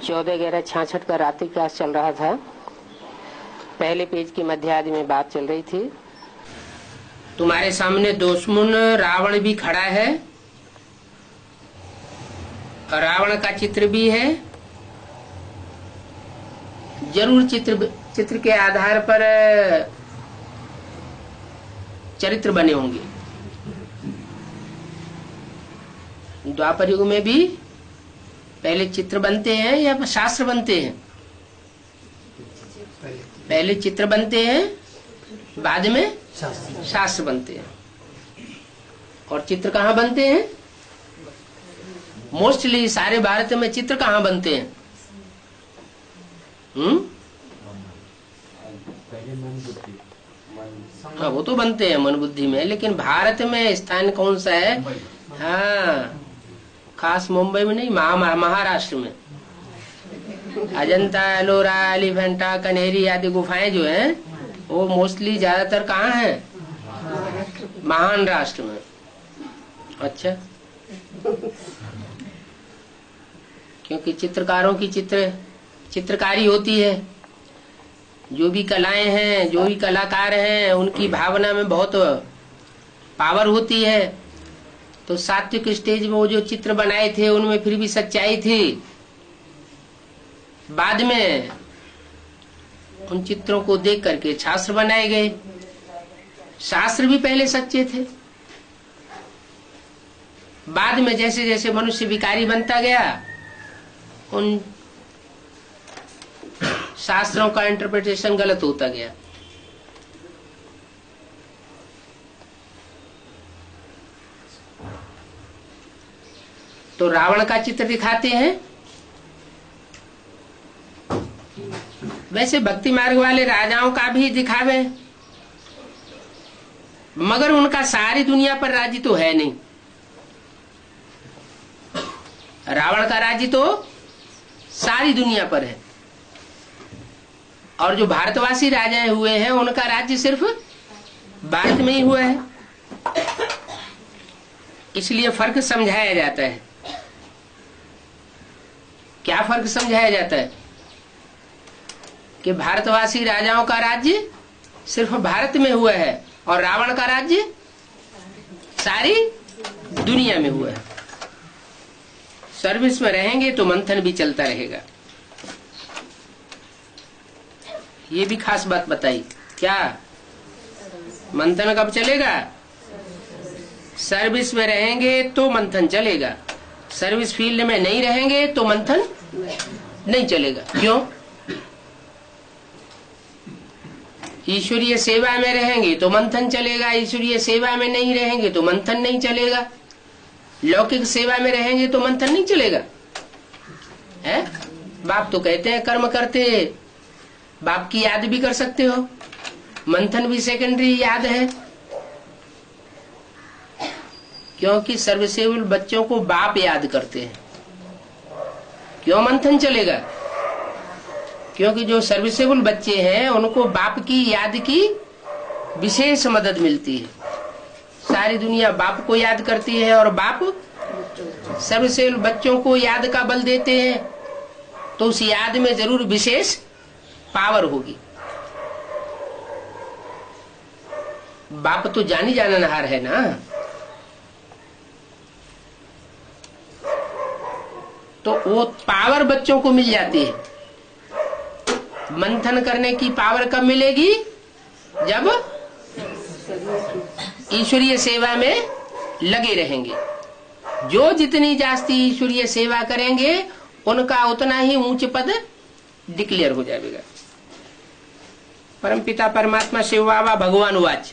14/11/66 का रात्रि क्लास चल रहा था। पहले पेज की मध्य आदि में बात चल रही थी। तुम्हारे सामने दुश्मन रावण भी खड़ा है, रावण का चित्र भी है। जरूर चित्र के आधार पर चरित्र बने होंगे। द्वापर युग में भी पहले चित्र बनते हैं या शास्त्र बनते हैं? पहले चित्र बनते हैं, बाद में शास्त्र बनते हैं। और चित्र कहाँ बनते हैं? मोस्टली सारे भारत में चित्र कहाँ बनते हैं? हाँ, वो तो बनते हैं मन बुद्धि में, लेकिन भारत में स्थान कौन सा है? हाँ, खास मुंबई में नहीं, महाराष्ट्र में अजंता, एलोरा, एलिफेंटा, कन्हेरी आदि गुफाएं जो हैं वो मोस्टली ज्यादातर कहाँ हैं? महाराष्ट्र में। अच्छा, क्योंकि चित्रकारों की चित्रकारी होती है। जो भी कलाएं हैं, जो भी कलाकार हैं, उनकी भावना में बहुत पावर होती है। तो सात्विक स्टेज में वो जो चित्र बनाए थे उनमें फिर भी सच्चाई थी। बाद में उन चित्रों को देख करके शास्त्र बनाए गए। शास्त्र भी पहले सच्चे थे, बाद में जैसे जैसे मनुष्य विकारी बनता गया उन शास्त्रों का इंटरप्रिटेशन गलत होता गया। तो रावण का चित्र दिखाते हैं। वैसे भक्ति मार्ग वाले राजाओं का भी दिखावे, मगर उनका सारी दुनिया पर राज्य तो है नहीं। रावण का राज्य तो सारी दुनिया पर है, और जो भारतवासी राजा हुए हैं उनका राज्य सिर्फ भारत में ही हुआ है। इसलिए फर्क समझाया जाता है। क्या फर्क समझाया जाता है? कि भारतवासी राजाओं का राज्य सिर्फ भारत में हुआ है और रावण का राज्य सारी दुनिया में हुआ है। सर्विस में रहेंगे तो मंथन भी चलता रहेगा। ये भी खास बात बताई। क्या मंथन कब चलेगा? सर्विस में रहेंगे तो मंथन चलेगा। सर्विस फील्ड में नहीं रहेंगे तो मंथन नहीं चलेगा। क्यों? ईश्वरीय सेवा में रहेंगे तो मंथन चलेगा, ईश्वरीय सेवा में नहीं रहेंगे तो मंथन नहीं चलेगा। लौकिक सेवा में रहेंगे तो मंथन नहीं चलेगा। है? बाप तो कहते हैं कर्म करते, बाप की याद भी कर सकते हो, मंथन भी सेकेंडरी याद है। क्योंकि सर्वसेवल बच्चों को बाप याद करते हैं। क्यों मंथन चलेगा? क्योंकि जो सर्विसेबल बच्चे हैं उनको बाप की याद की विशेष मदद मिलती है। सारी दुनिया बाप को याद करती है और बाप सर्विसेबल बच्चों को याद का बल देते हैं, तो उस याद में जरूर विशेष पावर होगी। बाप तो जानी जाननहार है ना। तो वो पावर बच्चों को मिल जाती है। मंथन करने की पावर कब मिलेगी? जब ईश्वरीय सेवा में लगे रहेंगे। जो जितनी जास्ती ईश्वरीय सेवा करेंगे उनका उतना ही ऊंच पद डिक्लेयर हो जाएगा। परमपिता परमात्मा शिव बाबा भगवान वाच,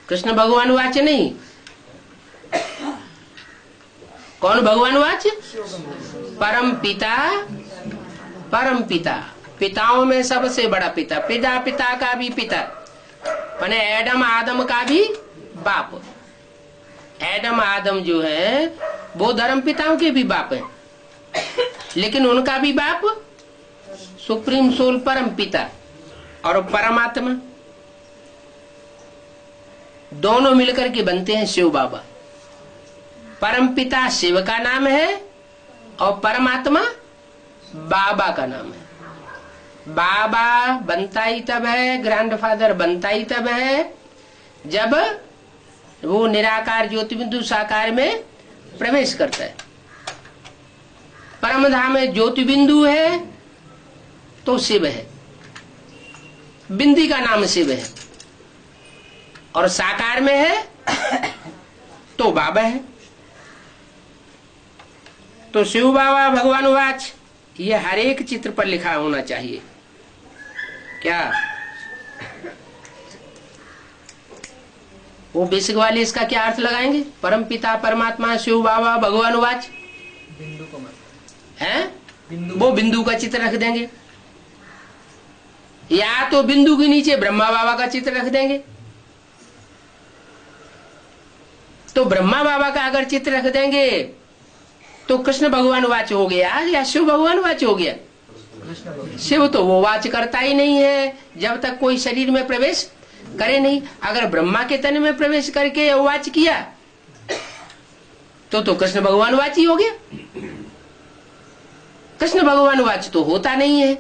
कृष्ण भगवान वाच नहीं। कौन भगवान वाच? परम पिता, परम पिता, पिताओं में सबसे बड़ा पिता, पिता पिता का भी पिता, माने एडम आदम का भी बाप। एडम आदम जो है वो धर्म पिताओं के भी बाप हैं, लेकिन उनका भी बाप सुप्रीम सोल परम पिता और परमात्मा, दोनों मिलकर के बनते हैं शिव बाबा। परम पिता शिव का नाम है और परमात्मा बाबा का नाम है। बाबा बनता ही तब है, ग्रैंडफादर बनता ही तब है जब वो निराकार ज्योति बिंदु साकार में प्रवेश करता है। परमधाम में ज्योति बिंदु है तो शिव है, बिंदी का नाम शिव है, और साकार में है तो बाबा है। तो शिव बाबा भगवान वाच ये हर एक चित्र पर लिखा होना चाहिए। क्या वो बेसिक वाले इसका क्या अर्थ लगाएंगे? परम पिता परमात्मा शिव बाबा भगवान वाच बिंदु को है, वो बिंदु का चित्र रख देंगे, या तो बिंदु के नीचे ब्रह्मा बाबा का चित्र रख देंगे। तो ब्रह्मा बाबा का अगर चित्र रख देंगे तो कृष्ण भगवान वाच हो गया या शिव भगवान वाच हो गया? शिव तो वो वाच करता ही नहीं है जब तक कोई शरीर में प्रवेश करे नहीं। अगर ब्रह्मा के तन में प्रवेश करके वाच किया तो कृष्ण भगवान वाच ही हो गया। कृष्ण भगवान वाच तो होता नहीं है।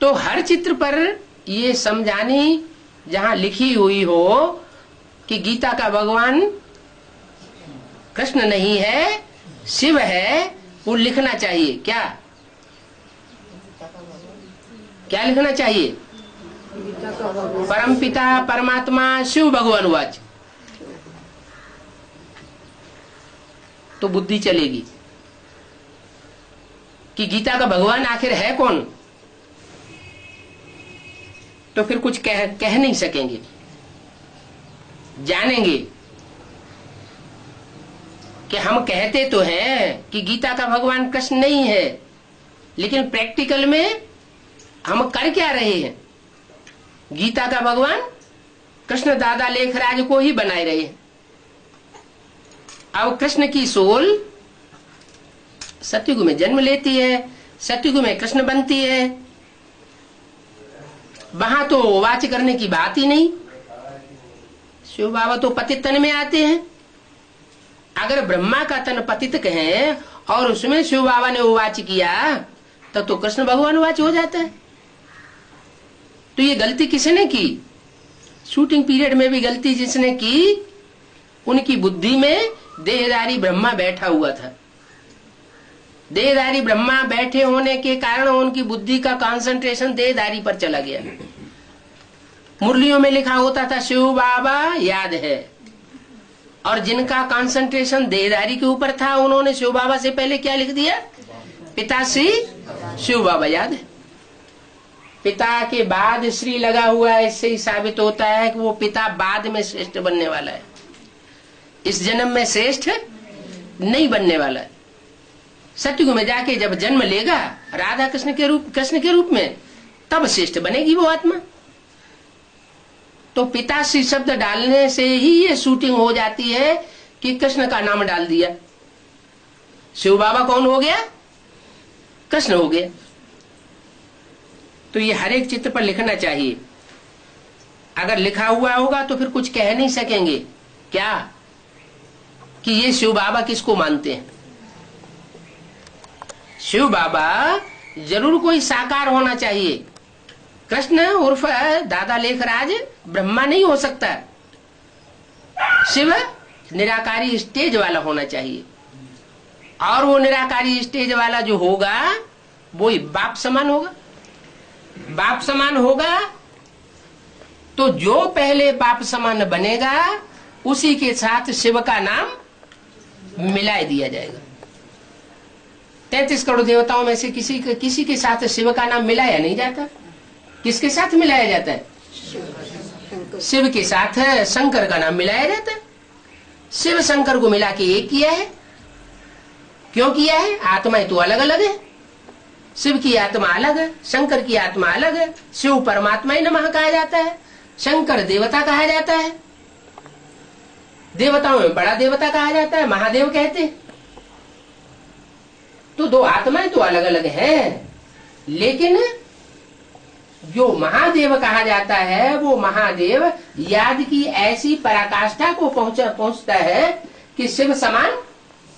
तो हर चित्र पर ये समझानी जहां लिखी हुई हो कि गीता का भगवान कृष्ण नहीं है शिव है, वो लिखना चाहिए। क्या क्या लिखना चाहिए? परम पिता परमात्मा शिव भगवान वाच। तो बुद्धि चलेगी कि गीता का भगवान आखिर है कौन। तो फिर कुछ कह नहीं सकेंगे, जानेंगे कि हम कहते तो हैं कि गीता का भगवान कृष्ण नहीं है, लेकिन प्रैक्टिकल में हम कर क्या रहे हैं? गीता का भगवान कृष्ण दादा लेखराज को ही बनाए रहे हैं। अब कृष्ण की सोल सतयुग में जन्म लेती है, सतयुग में कृष्ण बनती है, वहां तो वाच करने की बात ही नहीं। शिव बाबा तो पतित तन में आते हैं। अगर ब्रह्मा का तन पतित कहे और उसमें शिव बाबा ने वाच किया तब तो कृष्ण भगवान वाच हो जाता है। तो ये गलती किसने की? शूटिंग पीरियड में भी गलती जिसने की, उनकी बुद्धि में देहधारी ब्रह्मा बैठा हुआ था। देहधारी ब्रह्मा बैठे होने के कारण उनकी बुद्धि का कंसंट्रेशन देहधारी पर चला गया। मुरलियों में लिखा होता था शिव बाबा याद है, और जिनका कंसंट्रेशन देहधारी के ऊपर था उन्होंने शिव बाबा से पहले क्या लिख दिया? पिता श्री शिव बाबा याद है। पिता के बाद श्री लगा हुआ है, इससे ही साबित होता है कि वो पिता बाद में श्रेष्ठ बनने वाला है, इस जन्म में श्रेष्ठ नहीं बनने वाला है। सतयुग में जाके जब जन्म लेगा राधा कृष्ण के रूप में, तब श्रेष्ठ बनेगी वो आत्मा। तो पिताश्री शब्द डालने से ही ये शूटिंग हो जाती है कि कृष्ण का नाम डाल दिया। शिव बाबा कौन हो गया? कृष्ण हो गया। तो ये हर एक चित्र पर लिखना चाहिए। अगर लिखा हुआ होगा तो फिर कुछ कह नहीं सकेंगे क्या कि ये शिव बाबा किसको मानते हैं। शिव बाबा जरूर कोई साकार होना चाहिए। कृष्ण उर्फ दादा लेखराज ब्रह्मा नहीं हो सकता। शिव निराकारी स्टेज वाला होना चाहिए, और वो निराकारी स्टेज वाला जो होगा वो ही बाप समान होगा। बाप समान होगा तो जो पहले बाप समान बनेगा उसी के साथ शिव का नाम मिला दिया जाएगा। 33 करोड़ देवताओं में से किसी के साथ शिव का नाम मिलाया नहीं जाता। किसके साथ मिलाया जाता है? शिव के साथ शंकर का नाम मिलाया जाता है। शिव शंकर को मिला के एक किया है। क्यों किया है? आत्माएं तो अलग अलग है। शिव की आत्मा अलग है, शंकर की आत्मा अलग है। शिव परमात्मा ही नमः कहा जाता है, शंकर देवता कहा जाता है। देवताओं में बड़ा देवता कहा जाता है, महादेव कहते हैं। तो दो आत्माएं तो अलग अलग हैं, लेकिन जो महादेव कहा जाता है वो महादेव याद की ऐसी पराकाष्ठा को पहुंचता है कि शिव समान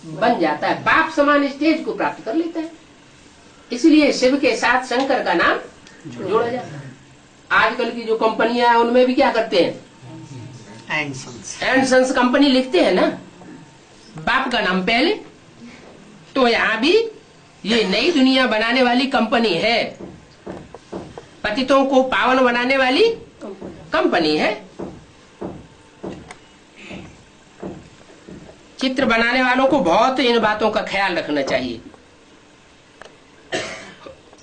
बन जाता है, बाप समान स्टेज को प्राप्त कर लेता है। इसलिए शिव के साथ शंकर का नाम जोड़ा जाता है। आजकल की जो कंपनियां हैं उनमें भी क्या करते हैं, एंड सन्स कंपनी लिखते हैं ना, बाप का नाम पहले। तो यहाँ भी ये नई दुनिया बनाने वाली कंपनी है, पतितों को पावन बनाने वाली कंपनी है। चित्र बनाने वालों को बहुत इन बातों का ख्याल रखना चाहिए।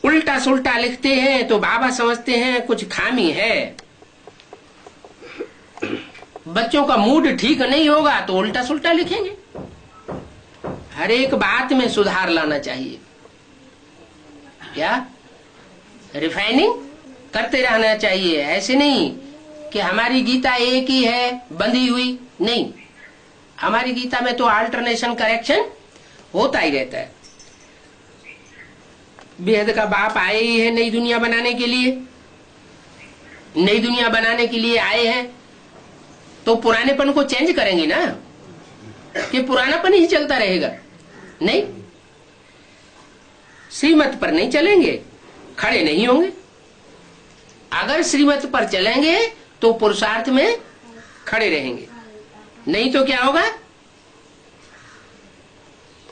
उल्टा सुल्टा लिखते हैं तो बाबा समझते हैं कुछ खामी है। बच्चों का मूड ठीक नहीं होगा तो उल्टा सुल्टा लिखेंगे। हर एक बात में सुधार लाना चाहिए। क्या रिफाइनिंग करते रहना चाहिए। ऐसे नहीं कि हमारी गीता एक ही है बंधी हुई, नहीं, हमारी गीता में तो अल्टरनेशन करेक्शन होता ही रहता है। बेहद का बाप आए ही है नई दुनिया बनाने के लिए, नई दुनिया बनाने के लिए आए हैं तो पुरानेपन को चेंज करेंगे ना, कि पुरानापन ही चलता रहेगा? नहीं, श्रीमत पर नहीं चलेंगे, खड़े नहीं होंगे। अगर श्रीमत पर चलेंगे तो पुरुषार्थ में खड़े रहेंगे, नहीं तो क्या होगा,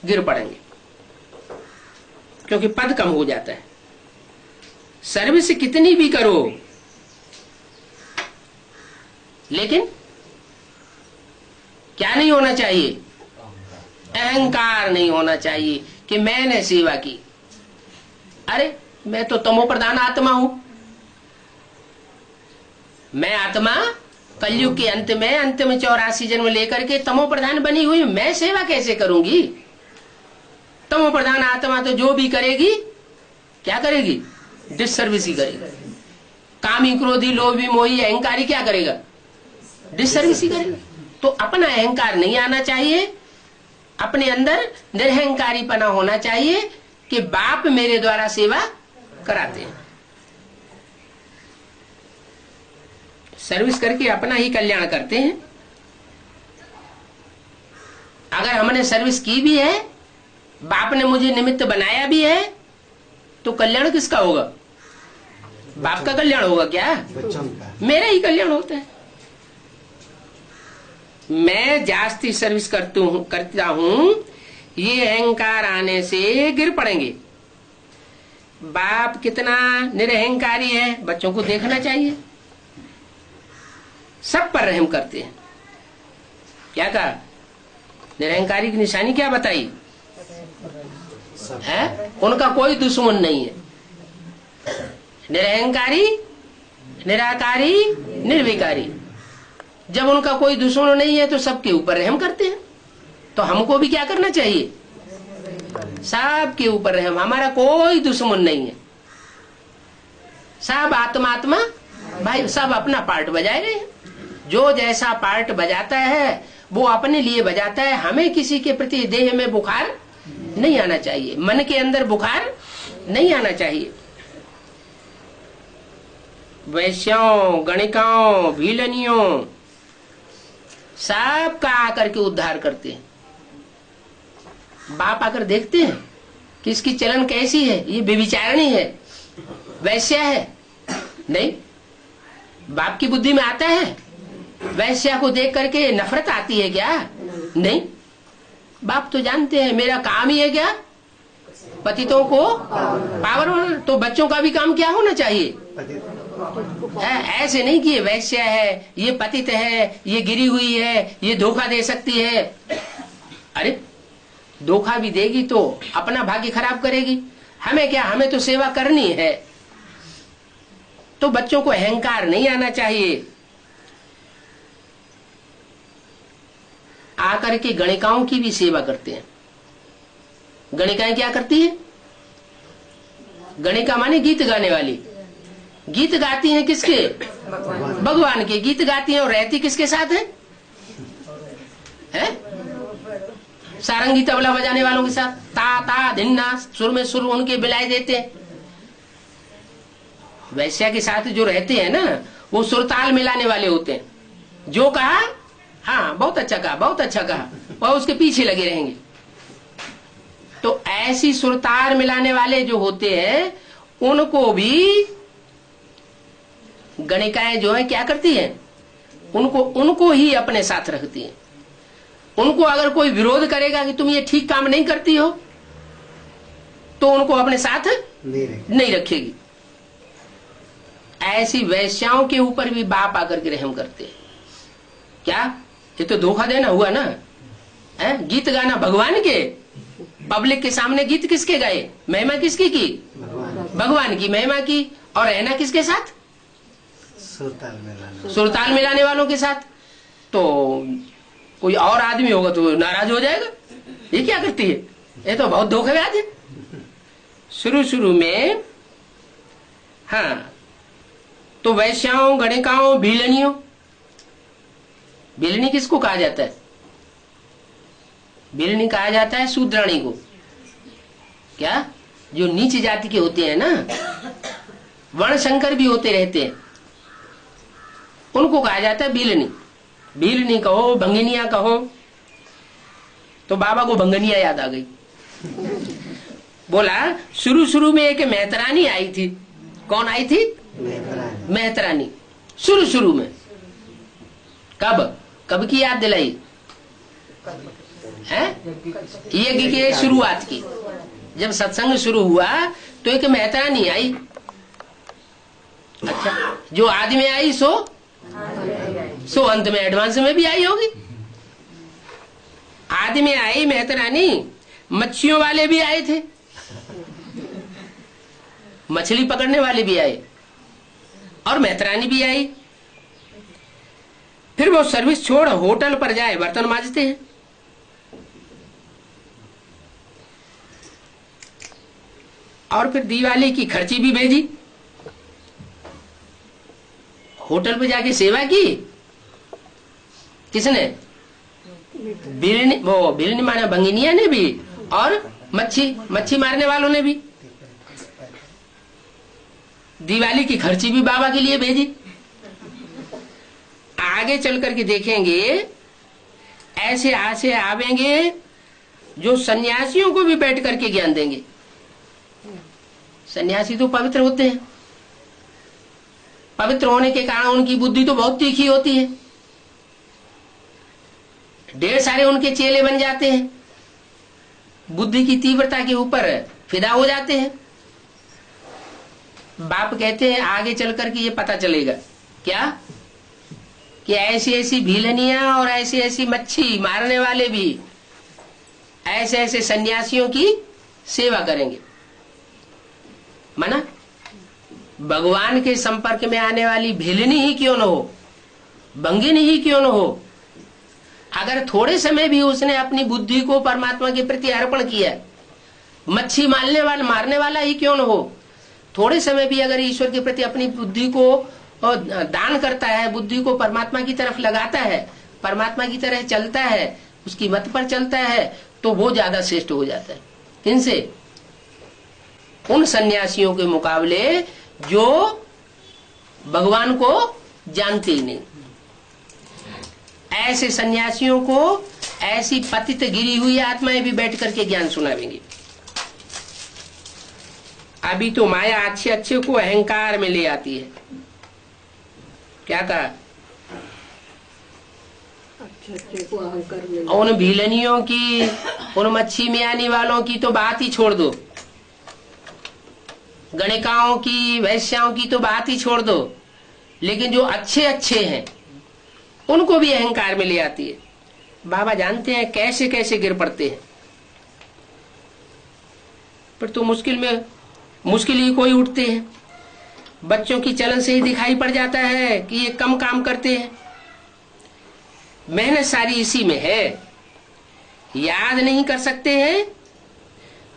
गिर पड़ेंगे, क्योंकि पद कम हो जाता है। सर्विस कितनी भी करो, लेकिन क्या नहीं होना चाहिए, अहंकार नहीं होना चाहिए कि मैंने सेवा की। अरे मैं तो तमो प्रधान आत्मा हूं, मैं आत्मा कलयुग के अंत में अंतिम 84 जन्म लेकर के तमो प्रधान बनी हुई, मैं सेवा कैसे करूंगी? तमो प्रधान आत्मा तो जो भी करेगी क्या करेगी, डिससर्विस ही करेगी। कामी क्रोधी लोभी मोही अहंकारी क्या करेगा, डिससर्विस ही करेगा। तो अपना अहंकार नहीं आना चाहिए, अपने अंदर निरहंकारीपना होना चाहिए कि बाप मेरे द्वारा सेवा कराते हैं। सर्विस करके अपना ही कल्याण करते हैं। अगर हमने सर्विस की भी है, बाप ने मुझे निमित्त बनाया भी है, तो कल्याण किसका होगा, बाप का कल्याण होगा क्या, मेरा ही कल्याण होता है। मैं जास्ती सर्विस करता हूं, ये अहंकार आने से गिर पड़ेंगे। बाप कितना निरहंकारी है, बच्चों को देखना चाहिए। सब पर रहम करते हैं। क्या कहा, निरहंकारी की निशानी क्या बताई है, उनका कोई दुश्मन नहीं है। निरहंकारी, निराकारी, निर्विकारी। जब उनका कोई दुश्मन नहीं है तो सबके ऊपर रहम करते हैं। तो हमको भी क्या करना चाहिए, सबके ऊपर रहम। हमारा कोई दुश्मन नहीं है, सब आत्मा भाई, सब अपना पार्ट बजाए रहे हैं। जो जैसा पार्ट बजाता है वो अपने लिए बजाता है। हमें किसी के प्रति देह में बुखार नहीं आना चाहिए, मन के अंदर बुखार नहीं आना चाहिए। वैश्यों, गणिकाओं, भीलनियों सब का आकर के उद्धार करते हैं। बाप आकर देखते हैं कि इसकी चलन कैसी है, ये व्यभिचारिणी है, वैश्या है, नहीं। बाप की बुद्धि में आता है वैश्या को देख करके नफरत आती है क्या, नहीं। बाप तो जानते हैं मेरा काम ही है क्या, पतितों को पावर होना। तो बच्चों का भी काम क्या होना चाहिए, ऐसे नहीं कि ये वैश्या है, ये पतित है, ये गिरी हुई है, ये धोखा दे सकती है। अरे धोखा भी देगी तो अपना भाग्य खराब करेगी। हमें क्या, हमें तो सेवा करनी है। तो बच्चों को अहंकार नहीं आना चाहिए। आकर के गणिकाओं की भी सेवा करते हैं। गणिकाएं क्या करती है, गणिका माने गीत गाने वाली। गीत गाती हैं किसके, भगवान के गीत गाती हैं। और रहती किसके साथ है, सारंगी तबला बजाने वालों के साथ। ता ता धिन्ना सुर में सुर उनके बिलाए देते हैं। वैश्या के साथ जो रहते हैं ना, वो सुरताल मिलाने वाले होते हैं। जो कहा, हाँ बहुत अच्छा कहा, बहुत अच्छा कहा, और उसके पीछे लगे रहेंगे। तो ऐसी सुरतार मिलाने वाले जो होते हैं उनको भी गणिकाएं जो है क्या करती हैं, उनको ही अपने साथ रखती हैं। उनको अगर कोई विरोध करेगा कि तुम ये ठीक काम नहीं करती हो, तो उनको अपने साथ नहीं रखेगी। ऐसी वैश्याओं के ऊपर भी बाप आकर के रहम करते हैं। क्या ये तो धोखा देना हुआ ना है? गीत गाना भगवान के, पब्लिक के सामने गीत किसके गाए, महिमा किसकी की, भगवान की महिमा की, और रहना किसके साथ, सुरताल मिलाने वालों के साथ। तो कोई और आदमी होगा तो नाराज हो जाएगा, ये क्या करती है, ये तो बहुत धोखेबाज है। शुरू में हाँ, तो वैश्याओं, गणिकाओं, भीलनियों, भीलनी किसको कहा जाता है, भीलनी कहा जाता है शूद्राणी को। क्या, जो नीच जाति के होते हैं ना, वर्ण शंकर भी होते रहते हैं, उनको कहा जाता है भीलनी। भीलनी कहो, भंगिनिया कहो। तो बाबा को भंगनिया याद आ गई। बोला शुरू में एक मेहतरानी आई थी। कौन आई थी, मेहतरानी। शुरू में कब की याद दिलाई है, यज्ञ के शुरुआत की। जब सत्संग शुरू हुआ तो एक मेहतरानी आई। अच्छा, जो आदि में आई सो अंत में एडवांस में भी आई होगी। आदि में आई मेहतरानी, मच्छियों वाले भी आए थे, मछली पकड़ने वाले भी आए, और मेहतरानी भी आई। फिर वो सर्विस छोड़ होटल पर जाए बर्तन मांजते हैं। और फिर दिवाली की खर्ची भी भेजी, होटल पे जाके सेवा की। किसने, बिलनी माना भंगिनिया ने भी, और मच्छी मारने वालों ने भी। दिवाली की खर्ची भी बाबा के लिए भेजी। आगे चल करके देखेंगे ऐसे आवेंगे जो सन्यासियों को भी बैठ करके ज्ञान देंगे। सन्यासी तो पवित्र होते हैं, पवित्र होने के कारण उनकी बुद्धि तो बहुत तीखी होती है। ढेर सारे उनके चेले बन जाते हैं, बुद्धि की तीव्रता के ऊपर फिदा हो जाते हैं। बाप कहते हैं आगे चल करके ये पता चलेगा क्या, कि ऐसी ऐसी भीलनियां और ऐसी ऐसी मच्छी मारने वाले भी ऐसे ऐसे सन्यासियों की सेवा करेंगे। माना भगवान के संपर्क में आने वाली भीलनी ही क्यों न हो, भंगिनी ही क्यों न हो, अगर थोड़े समय भी उसने अपनी बुद्धि को परमात्मा के प्रति अर्पण किया, मच्छी मारने वाला ही क्यों न हो, थोड़े समय भी अगर ईश्वर के प्रति अपनी बुद्धि को दान करता है, बुद्धि को परमात्मा की तरफ लगाता है, परमात्मा की तरह चलता है, उसकी मत पर चलता है, तो वो ज्यादा श्रेष्ठ हो जाता है। किनसे, उन सन्यासियों के मुकाबले जो भगवान को जानते ही नहीं। ऐसे सन्यासियों को ऐसी पतित गिरी हुई आत्माएं भी बैठ करके ज्ञान सुनावेंगे। अभी तो माया अच्छे अच्छे को अहंकार में ले आती है। क्या कहा, अच्छे को अहंकार में। उन भीलनियों की, उन मच्छी में आने वालों की तो बात ही छोड़ दो, गणिकाओं की, वैश्याओं की तो बात ही छोड़ दो, लेकिन जो अच्छे अच्छे हैं उनको भी अहंकार में ले आती है। बाबा जानते हैं कैसे कैसे गिर पड़ते हैं। पर तो मुश्किल ही कोई उठते हैं। बच्चों की चलन से ही दिखाई पड़ जाता है कि ये कम काम करते हैं। मेहनत सारी इसी में है, याद नहीं कर सकते हैं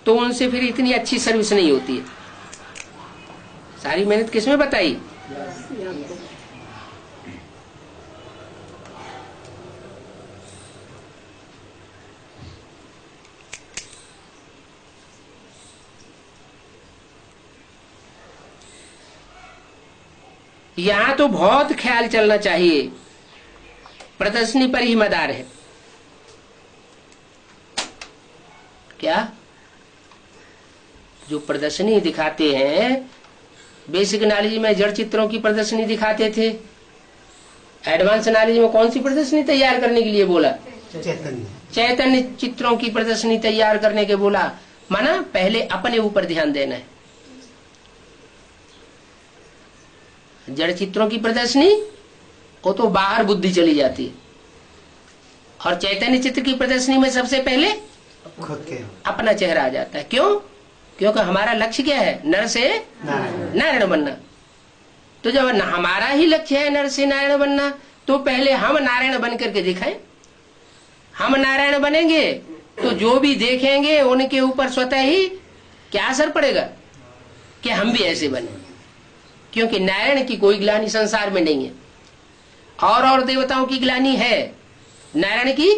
तो उनसे फिर इतनी अच्छी सर्विस नहीं होती है। सारी मेहनत किसमें बताई, यहां तो बहुत ख्याल चलना चाहिए, प्रदर्शनी पर ही मदार है। क्या जो प्रदर्शनी दिखाते हैं, बेसिक नॉलेज में जड़ चित्रों की प्रदर्शनी दिखाते थे, एडवांस नॉलेज में कौन सी प्रदर्शनी तैयार करने के लिए बोला? चैतन्य चित्रों की प्रदर्शनी तैयार करने के बोला। माना पहले अपने ऊपर ध्यान देना है। जड़ चित्रों की प्रदर्शनी वो तो बाहर बुद्धि चली जाती है, और चैतन्य चित्र की प्रदर्शनी में सबसे पहले खुद के अपना चेहरा आ जाता है। क्यों? क्योंकि हमारा लक्ष्य क्या है? नर से नारायण बनना। तो जब हमारा ही लक्ष्य है नर से नारायण बनना, तो पहले हम नारायण बन करके दिखाएं। हम नारायण बनेंगे तो जो भी देखेंगे उनके ऊपर स्वतः ही क्या असर पड़ेगा कि हम भी ऐसे बने। क्योंकि नारायण की कोई ग्लानि संसार में नहीं है, और देवताओं की ग्लानि है, नारायण की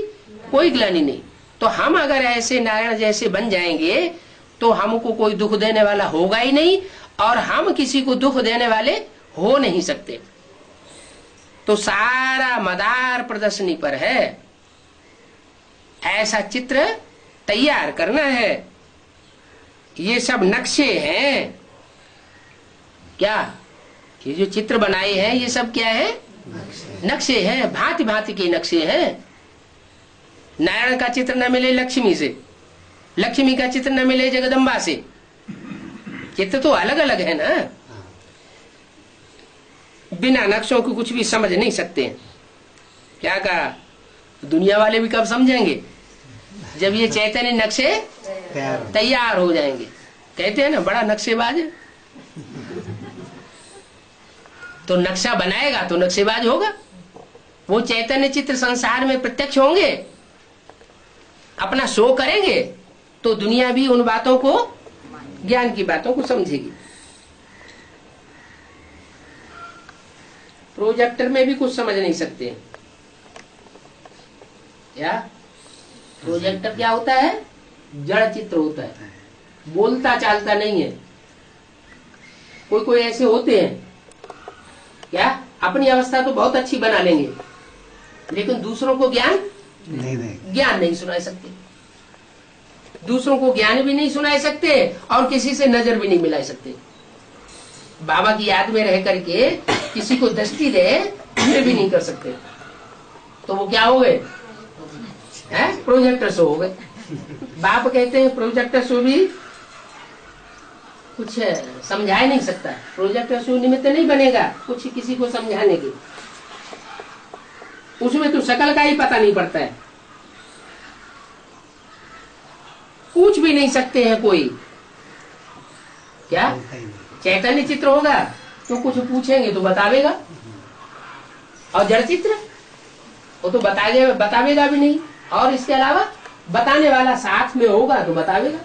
कोई ग्लानि नहीं। तो हम अगर ऐसे नारायण जैसे बन जाएंगे तो हमको कोई दुख देने वाला होगा ही नहीं, और हम किसी को दुख देने वाले हो नहीं सकते। तो सारा मदार प्रदर्शनी पर है। ऐसा चित्र तैयार करना है। ये सब नक्शे हैं। क्या ये जो चित्र बनाए हैं ये सब क्या है? नक्शे हैं, भांति भांति के नक्शे हैं। नारायण का चित्र न मिले लक्ष्मी से, लक्ष्मी का चित्र न मिले जगदम्बा से। चित्र तो अलग अलग है ना। बिना नक्शों को कुछ भी समझ नहीं सकते। क्या कहा? दुनिया वाले भी कब समझेंगे? जब ये चैतन्य नक्शे तैयार हो जाएंगे। कहते हैं ना बड़ा नक्शेबाज है। तो नक्शा बनाएगा तो नक्शेबाज होगा। वो चैतन्य चित्र संसार में प्रत्यक्ष होंगे, अपना शो करेंगे, तो दुनिया भी उन बातों को, ज्ञान की बातों को समझेगी। प्रोजेक्टर में भी कुछ समझ नहीं सकते। क्या प्रोजेक्टर क्या होता है? जड़ चित्र होता है, बोलता चालता नहीं है। कोई कोई ऐसे होते हैं क्या अपनी अवस्था तो बहुत अच्छी बना लेंगे, लेकिन दूसरों को ज्ञान नहीं सुना सकते। दूसरों को ज्ञान भी नहीं सुना सकते और किसी से नजर भी नहीं मिला सकते। बाबा की याद में रह करके किसी को दृष्टि दे ये भी नहीं कर सकते। तो वो क्या हो गए? प्रोजेक्टर शो हो गए। बाप कहते हैं प्रोजेक्टर शो भी कुछ समझा नहीं सकता। प्रोजेक्टर शो निमित्त नहीं बनेगा कुछ किसी को समझाने की। उसमें तो शकल का ही पता नहीं पड़ता है, पूछ भी नहीं सकते हैं कोई। क्या चैतन्य चित्र होगा तो कुछ पूछेंगे तो बतावेगा, और जड़ चित्र वो तो बतावेगा भी नहीं। और इसके अलावा बताने वाला साथ में होगा तो बतावेगा।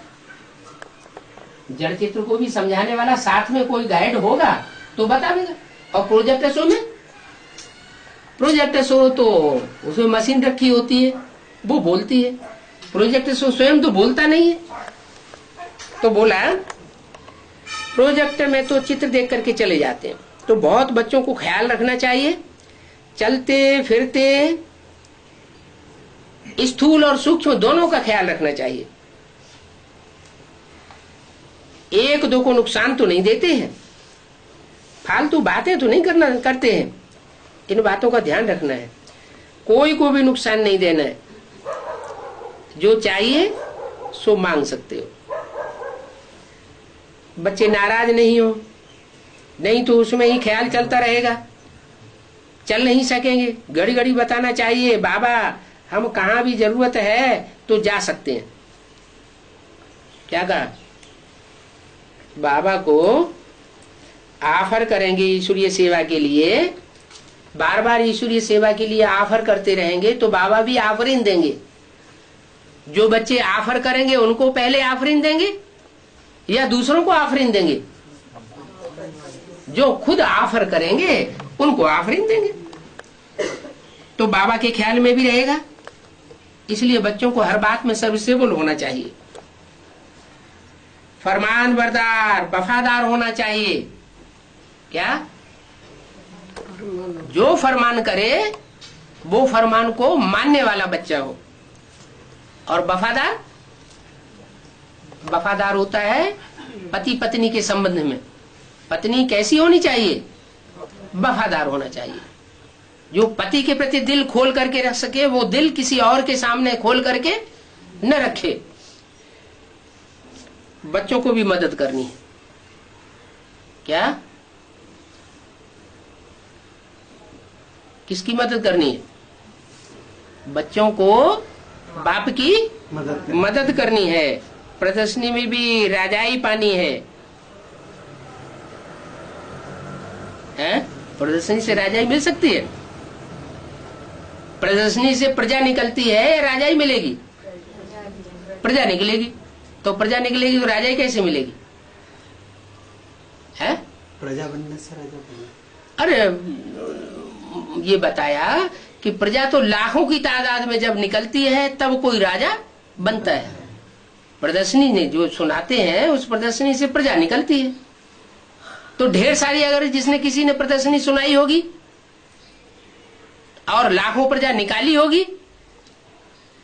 जड़ चित्र को भी समझाने वाला साथ में कोई गाइड होगा तो बतावेगा। और प्रोजेक्टर शो तो उसमें मशीन रखी होती है, वो बोलती है। प्रोजेक्टर शो स्वयं तो बोलता नहीं है। तो बोला प्रोजेक्टर में तो चित्र देख करके चले जाते हैं। तो बहुत बच्चों को ख्याल रखना चाहिए, चलते फिरते स्थूल और सूक्ष्म दोनों का ख्याल रखना चाहिए। एक दो को नुकसान तो नहीं देते हैं, फालतू बातें तो नहीं करते हैं। इन बातों का ध्यान रखना है, कोई को भी नुकसान नहीं देना है। जो चाहिए सो मांग सकते हो। बच्चे नाराज नहीं हो, नहीं तो उसमें ही ख्याल चलता रहेगा, चल नहीं सकेंगे। घड़ी घड़ी बताना चाहिए बाबा हम कहाँ भी जरूरत है तो जा सकते हैं। क्या कहा? बाबा को ऑफर करेंगे ईश्वरीय सेवा के लिए, बार बार ईश्वरीय सेवा के लिए ऑफर करते रहेंगे तो बाबा भी ऑफरिंग देंगे। जो बच्चे ऑफर करेंगे उनको पहले ऑफरिंग देंगे या दूसरों को ऑफरिंग देंगे? जो खुद ऑफर करेंगे उनको ऑफरिंग देंगे। तो बाबा के ख्याल में भी रहेगा। इसलिए बच्चों को हर बात में सर्विसेबल होना चाहिए, फरमान बरदार वफादार होना चाहिए। क्या? जो फरमान करे वो फरमान को मानने वाला बच्चा हो। और वफादार होता है पति पत्नी के संबंध में पत्नी कैसी होनी चाहिए? वफादार होना चाहिए। जो पति के प्रति दिल खोल करके रख सके वो दिल किसी और के सामने खोल करके न रखे। बच्चों को भी मदद करनी है। क्या? किसकी मदद करनी है? बच्चों को बाप की मदद करनी है। प्रदर्शनी में भी राजाई पानी है, हैं? प्रदर्शनी से राजाई मिल सकती है? प्रदर्शनी से प्रजा निकलती है या राजाई मिलेगी? प्रजा निकलेगी। तो प्रजा निकलेगी तो राजाई कैसे मिलेगी? है प्रजा बनने से राजा बनना। अरे ये बताया कि प्रजा तो लाखों की तादाद में जब निकलती है तब कोई राजा बनता है। प्रदर्शनी ने जो सुनाते हैं उस प्रदर्शनी से प्रजा निकलती है। तो ढेर सारी अगर जिसने किसी ने प्रदर्शनी सुनाई होगी और लाखों प्रजा निकाली होगी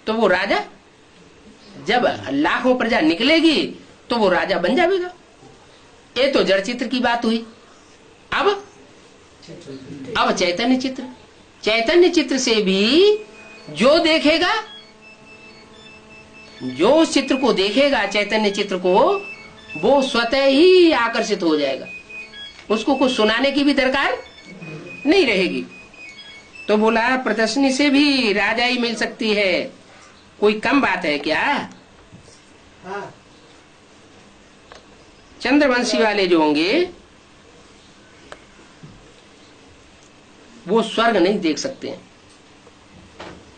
तो वो राजा, जब लाखों प्रजा निकलेगी तो वो राजा बन जाएगा। ये तो जड़ चित्र की बात हुई। अब चैतन्य चित्र, चैतन्य चित्र से भी जो देखेगा, जो उस चित्र को देखेगा, चैतन्य चित्र को, वो स्वतः ही आकर्षित हो जाएगा। उसको कुछ सुनाने की भी दरकार नहीं रहेगी। तो बोला प्रदर्शनी से भी राजाई मिल सकती है, कोई कम बात है क्या? हाँ। चंद्रवंशी वाले जो होंगे वो स्वर्ग नहीं देख सकते हैं।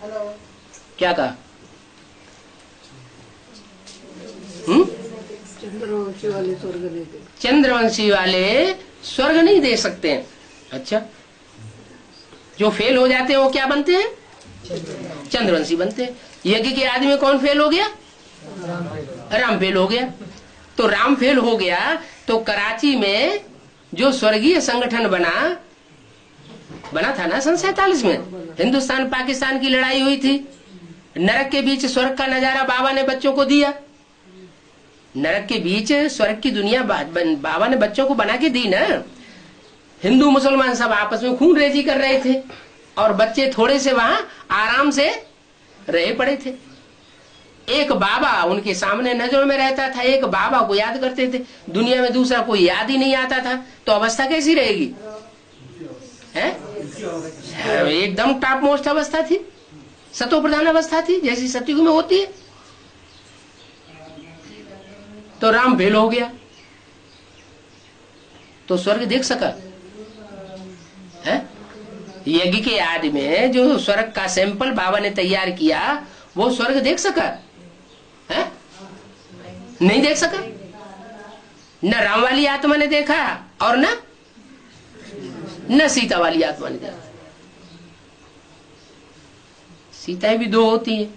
हेलो। क्या कहा? चंद्रवंशी वाले स्वर्ग नहीं देख, चंद्रवंशी वाले स्वर्ग नहीं देख सकते हैं। अच्छा, जो फेल हो जाते हैं वो क्या बनते हैं? चंद्रवंशी बनते हैं। यज्ञ के आदमी में कौन फेल हो गया? राम फेल हो गया। तो राम फेल हो गया तो कराची में जो स्वर्गीय संगठन बना था ना सन 47 में, हिंदुस्तान पाकिस्तान की लड़ाई हुई थी। नरक के बीच स्वर्ग का नजारा बाबा ने बच्चों को दिया। नरक के बीच स्वर्ग की दुनिया बाबा ने बच्चों को बना के दी ना। हिंदू मुसलमान सब आपस में खून रेजी कर रहे थे और बच्चे थोड़े से वहां आराम से रहे पड़े थे। एक बाबा उनके सामने नजर में रहता था, एक बाबा को याद करते थे। दुनिया में दूसरा कोई याद ही नहीं आता था, तो अवस्था कैसी रहेगी? है एकदम टॉप मोस्ट अवस्था थी, सतो प्रधान अवस्था थी, जैसी सतयुग में होती है। तो राम फेल हो गया तो स्वर्ग देख सका है? यज्ञ के आदि में जो स्वर्ग का सैंपल बाबा ने तैयार किया वो स्वर्ग देख सका है? नहीं देख सका। न राम वाली आत्मा ने देखा और न सीता वाली आत्मा ने देखा। सीताएं भी दो होती है।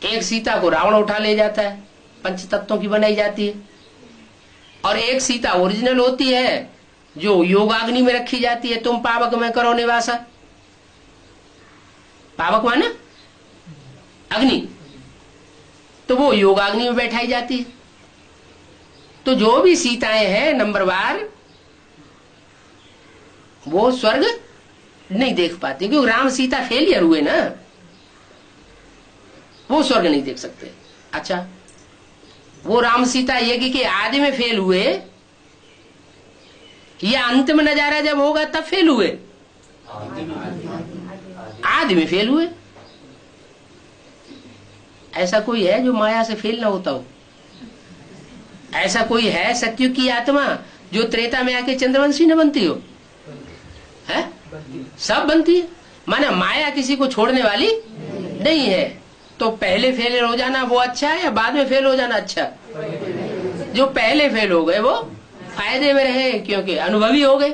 एक सीता को रावण उठा ले जाता है, पंच तत्वों की बनाई जाती है, और एक सीता ओरिजिनल होती है जो योगाग्नि में रखी जाती है। तुम पावक में करो निवासा। पावक माने अग्नि, तो वो योगाग्नि में बैठाई जाती है। तो जो भी सीताएं हैं नंबरवार वो स्वर्ग नहीं देख पाती, क्योंकि राम सीता फेलियर हुए ना, वो स्वर्ग नहीं देख सकते। अच्छा, वो राम सीता यज्ञ के आदि में फेल हुए या अंतिम नजारा जब होगा तब फेल हुए? आदि में फेल हुए। ऐसा कोई है जो माया से फेल ना होता हो? ऐसा कोई है सत्युग की आत्मा जो त्रेता में आके चंद्रवंशी न बनती हो? है? सब बनती है। माना माया किसी को छोड़ने वाली नहीं है। तो पहले फेल हो जाना वो अच्छा है या बाद में फेल हो जाना अच्छा? जो पहले फेल हो गए वो फायदे में रहे, क्योंकि अनुभवी हो गए,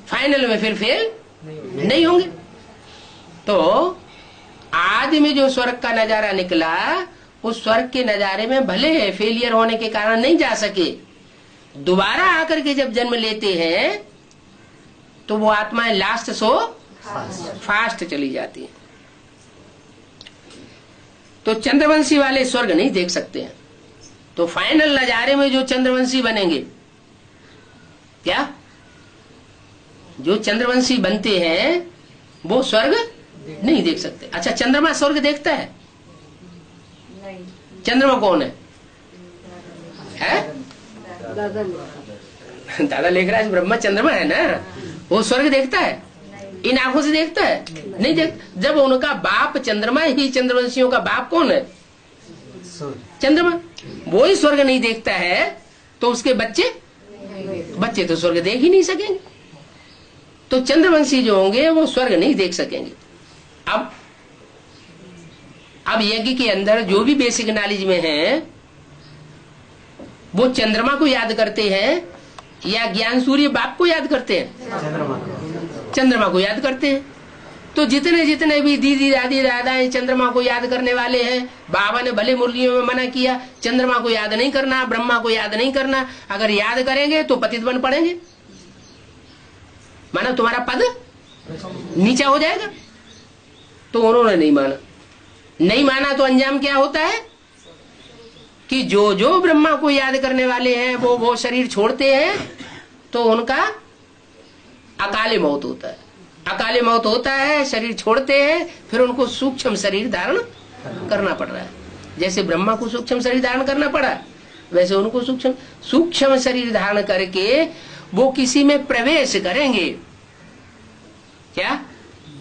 फाइनल में फिर फेल नहीं होंगे। तो आदि में जो स्वर्ग का नजारा निकला, उस स्वर्ग के नजारे में भले फेलियर होने के कारण नहीं जा सके, दोबारा आकर के जब जन्म लेते हैं तो वो आत्माएं लास्ट सो फास्ट चली जाती है। तो चंद्रवंशी वाले स्वर्ग नहीं देख सकते हैं। तो फाइनल नजारे में जो चंद्रवंशी बनेंगे, क्या जो चंद्रवंशी बनते हैं वो स्वर्ग नहीं देख सकते। अच्छा, चंद्रमा स्वर्ग देखता है? चंद्रमा कौन है? दादा लेखराज ब्रह्मा चंद्रमा है ना, वो स्वर्ग देखता है? इन आंखों से देखता है? नहीं देख। जब उनका बाप चंद्रमा ही, चंद्रवंशियों का बाप कौन है? चंद्रमा। वो ही स्वर्ग नहीं देखता है तो उसके बच्चे तो स्वर्ग देख ही नहीं सकेंगे। तो चंद्रवंशी जो होंगे वो स्वर्ग नहीं देख सकेंगे। अब यज्ञ के अंदर जो भी बेसिक नॉलेज में है वो चंद्रमा को याद करते हैं या ज्ञान सूर्य बाप को याद करते हैं? चंद्रमा को याद करते हैं। तो जितने जितने भी दीदी दादी दादाएं चंद्रमा को याद करने वाले हैं, बाबा ने भले मुरलियों में मना किया चंद्रमा को याद नहीं करना, ब्रह्मा को याद नहीं करना। अगर याद करेंगे तो पतित बन पड़ेंगे, माना तुम्हारा पद नीचा हो जाएगा। तो उन्होंने नहीं माना तो अंजाम क्या होता है कि जो जो ब्रह्मा को याद करने वाले हैं वो शरीर छोड़ते हैं तो उनका अकाले मौत होता है। अकाले मौत होता है, शरीर छोड़ते हैं, फिर उनको सूक्ष्म शरीर धारण करना पड़ रहा है। जैसे ब्रह्मा को सूक्ष्म शरीर धारण करना पड़ा वैसे उनको सूक्ष्म शरीर धारण करके वो किसी में प्रवेश करेंगे। क्या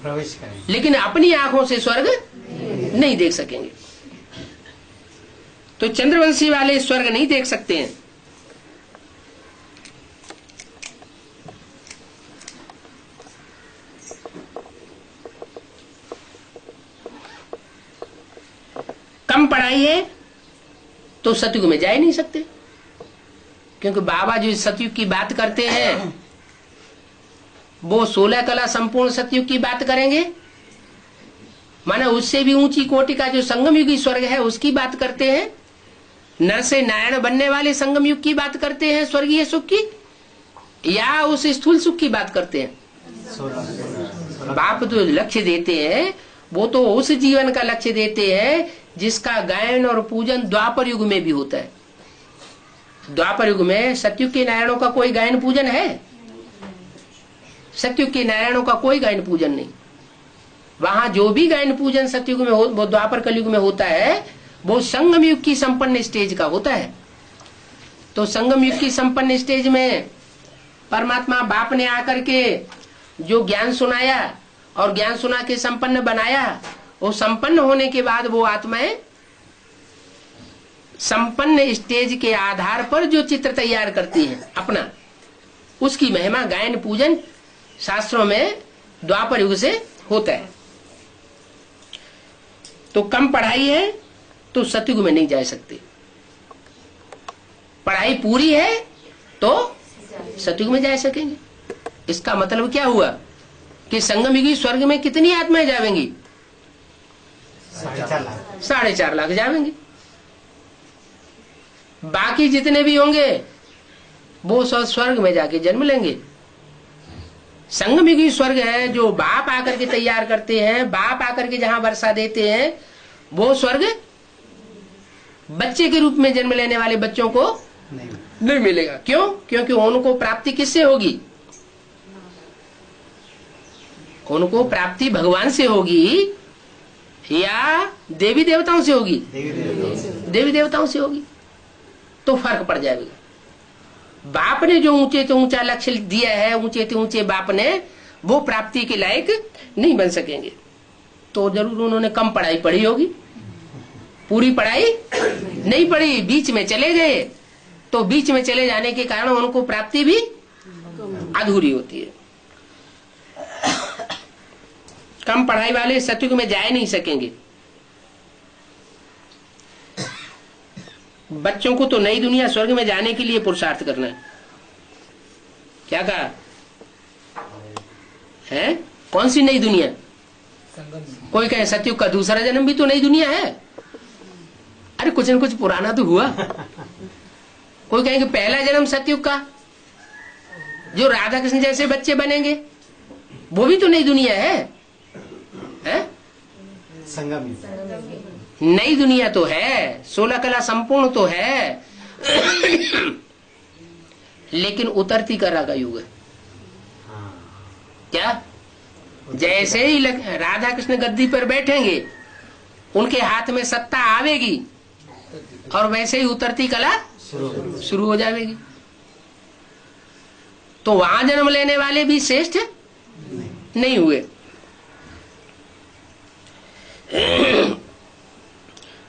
प्रवेश करेंगे, लेकिन अपनी आंखों से स्वर्ग नहीं देख सकेंगे। तो चंद्रवंशी वाले स्वर्ग नहीं देख सकते हैं। कम पढ़ाई है तो सतयुग में जा ही नहीं सकते, क्योंकि बाबा जो सतयुग की बात करते हैं वो 16 कला संपूर्ण सतयुग की बात करेंगे, माना उससे भी ऊंची कोटि का जो संगम युगी स्वर्ग है उसकी बात करते हैं। नर से नारायण बनने वाले संगम युग की बात करते हैं स्वर्गीय सुख की, या उस स्थूल सुख की बात करते हैं? बाप तो लक्ष्य देते हैं वो तो उस जीवन का लक्ष्य देते हैं जिसका गायन और पूजन द्वापर युग में भी होता है। द्वापर युग में सतयुग के नारायणों का कोई गायन पूजन है? सतयुग के नारायणों का कोई गायन पूजन नहीं। वहां जो भी गायन पूजन सतयुग में वो द्वापर कलयुग में होता है वो संगम युग की संपन्न स्टेज का होता है। तो संगम युग की संपन्न स्टेज में परमात्मा बाप ने आकर के जो ज्ञान सुनाया और ज्ञान सुना के संपन्न बनाया, वो संपन्न होने के बाद वो आत्माएं संपन्न स्टेज के आधार पर जो चित्र तैयार करती हैं अपना, उसकी महिमा गायन पूजन शास्त्रों में द्वापर युग से होता है। तो कम पढ़ाई है तो सतयुग में नहीं जा सकते, पढ़ाई पूरी है तो सतयुग में जा सकेंगे। इसका मतलब क्या हुआ कि संगम युगी स्वर्ग में कितनी आत्माएं जावेंगी? 4.5 लाख जावेंगी। बाकी जितने भी होंगे वो सब स्वर्ग में जाके जन्म लेंगे। संगम युगी स्वर्ग है जो बाप आकर के तैयार करते हैं, बाप आकर के जहां वर्षा देते हैं, वो स्वर्ग बच्चे के रूप में जन्म लेने वाले बच्चों को नहीं मिलेगा। क्यों? क्योंकि उनको प्राप्ति किससे होगी? उनको प्राप्ति भगवान से होगी या देवी देवताओं से होगी? देवी देवताओं से होगी। तो फर्क पड़ जाएगा। बाप ने जो ऊंचे से ऊंचा लक्ष्य दिया है, ऊंचे से ऊंचे बाप ने, वो प्राप्ति के लायक नहीं बन सकेंगे। तो जरूर उन्होंने कम पढ़ाई पढ़ी होगी, पूरी पढ़ाई नहीं पढ़ी, बीच में चले गए। तो बीच में चले जाने के कारण उनको प्राप्ति भी अधूरी होती है। कम पढ़ाई वाले सतयुग में जा नहीं सकेंगे। बच्चों को तो नई दुनिया स्वर्ग में जाने के लिए पुरुषार्थ करना है। क्या कहा है? कौन सी नई दुनिया? कोई कहे सतयुग का दूसरा जन्म भी तो नई दुनिया है। अरे कुछ न कुछ पुराना तो हुआ। कोई कहेंगे पहला जन्म सतयुग का, जो राधा कृष्ण जैसे बच्चे बनेंगे, वो भी तो नई दुनिया है। संगम नई दुनिया तो है, 16 कला संपूर्ण तो है, लेकिन उतरती कला का युग है। क्या? जैसे ही राधा कृष्ण गद्दी पर बैठेंगे उनके हाथ में सत्ता आवेगी और वैसे ही उतरती कला शुरू हो जाएगी। तो वहां जन्म लेने वाले भी श्रेष्ठ नहीं हुए।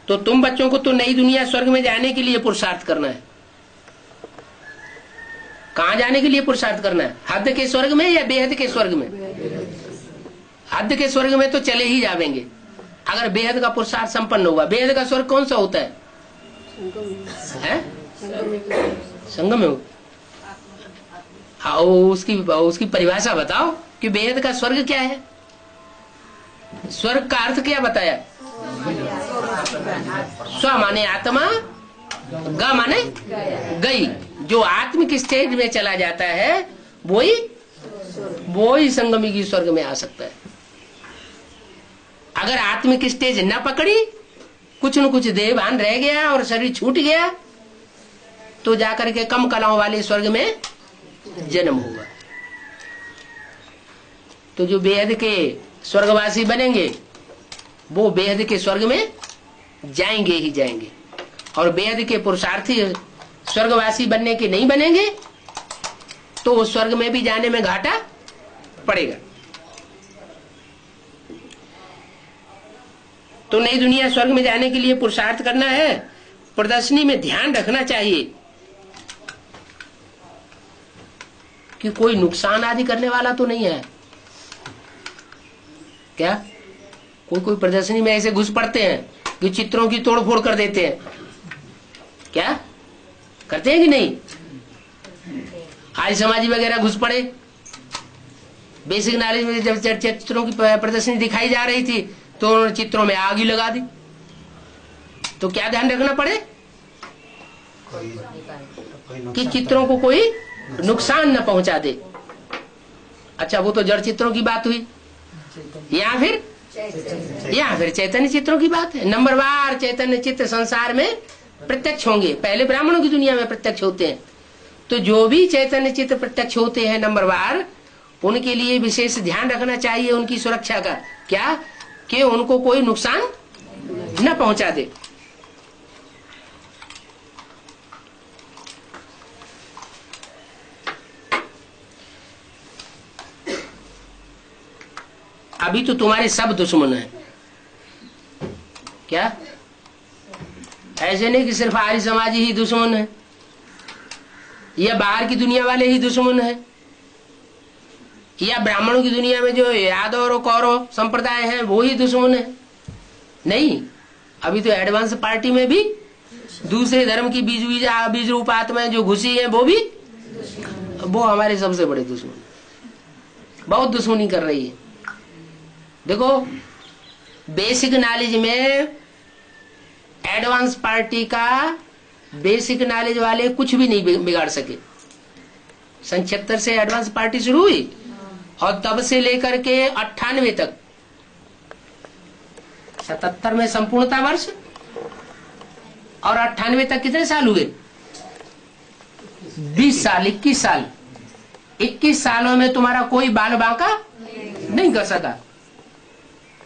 तो तुम बच्चों को तो नई दुनिया स्वर्ग में जाने के लिए पुरुषार्थ करना है। कहां जाने के लिए पुरुषार्थ करना है? हद के स्वर्ग में या बेहद के स्वर्ग में? हद के स्वर्ग में तो चले ही जावेंगे अगर बेहद का पुरुषार्थ संपन्न होगा। बेहद का स्वर्ग कौन सा होता है? संगम में। हाँ, उसकी परिभाषा बताओ कि बेहद का स्वर्ग क्या है? स्वर्ग का अर्थ क्या बताया? स्व माने आत्मा, ग माने गई। जो आत्मिक स्टेज में चला जाता है वही संगमी की स्वर्ग में आ सकता है। अगर आत्मिक स्टेज न पकड़ी, कुछ न कुछ देह भान रह गया और शरीर छूट गया, तो जाकर के कम कलाओं वाले स्वर्ग में जन्म होगा। तो जो बेहद के स्वर्गवासी बनेंगे वो बेहद के स्वर्ग में जाएंगे ही जाएंगे, और बेहद के पुरुषार्थी स्वर्गवासी बनने के नहीं बनेंगे तो उस स्वर्ग में भी जाने में घाटा पड़ेगा। तो नई दुनिया स्वर्ग में जाने के लिए पुरुषार्थ करना है। प्रदर्शनी में ध्यान रखना चाहिए कि कोई नुकसान आदि करने वाला तो नहीं है। क्या कोई प्रदर्शनी में ऐसे घुस पड़ते हैं कि चित्रों की तोड़फोड़ कर देते हैं? क्या करते हैं कि नहीं? आर्य समाजी वगैरह घुस पड़े। बेसिक नॉलेज में जब चित्रों की प्रदर्शनी दिखाई जा रही थी तो उन्होंने चित्रों में आग ही लगा दी। तो क्या ध्यान रखना पड़े कि चित्रों को कोई नुकसान न पहुंचा दे। अच्छा, वो तो जड़ चित्रों की बात हुई। या फिर चैतन्य चित्रों की बात है। नंबरवार चैतन्य चित्र संसार में प्रत्यक्ष होंगे। पहले ब्राह्मणों की दुनिया में प्रत्यक्ष होते हैं। तो जो भी चैतन्य चित्र प्रत्यक्ष होते हैं नंबरवार, उनके लिए विशेष ध्यान रखना चाहिए उनकी सुरक्षा का। क्या कि उनको कोई नुकसान न पहुंचा दे। अभी तो तुम्हारे सब दुश्मन हैं। क्या ऐसे नहीं कि सिर्फ आर्य समाजी ही दुश्मन है या बाहर की दुनिया वाले ही दुश्मन है या ब्राह्मणों की दुनिया में जो यादव और कौरव संप्रदाय है वो ही दुश्मन है। नहीं, अभी तो एडवांस पार्टी में भी दूसरे धर्म की बीज रूप आत्माएं जो घुसी है वो हमारे सबसे बड़े दुश्मन, बहुत दुश्मनी कर रही है। देखो, बेसिक नॉलेज में एडवांस पार्टी का बेसिक नॉलेज वाले कुछ भी नहीं बिगाड़ सके। 77 से एडवांस पार्टी शुरू हुई और तब से लेकर के 98 तक, 77 में संपूर्णता वर्ष और 98 तक कितने साल हुए? 20 साल, 21 साल। 21 सालों में तुम्हारा कोई बाल बांका नहीं कर सका।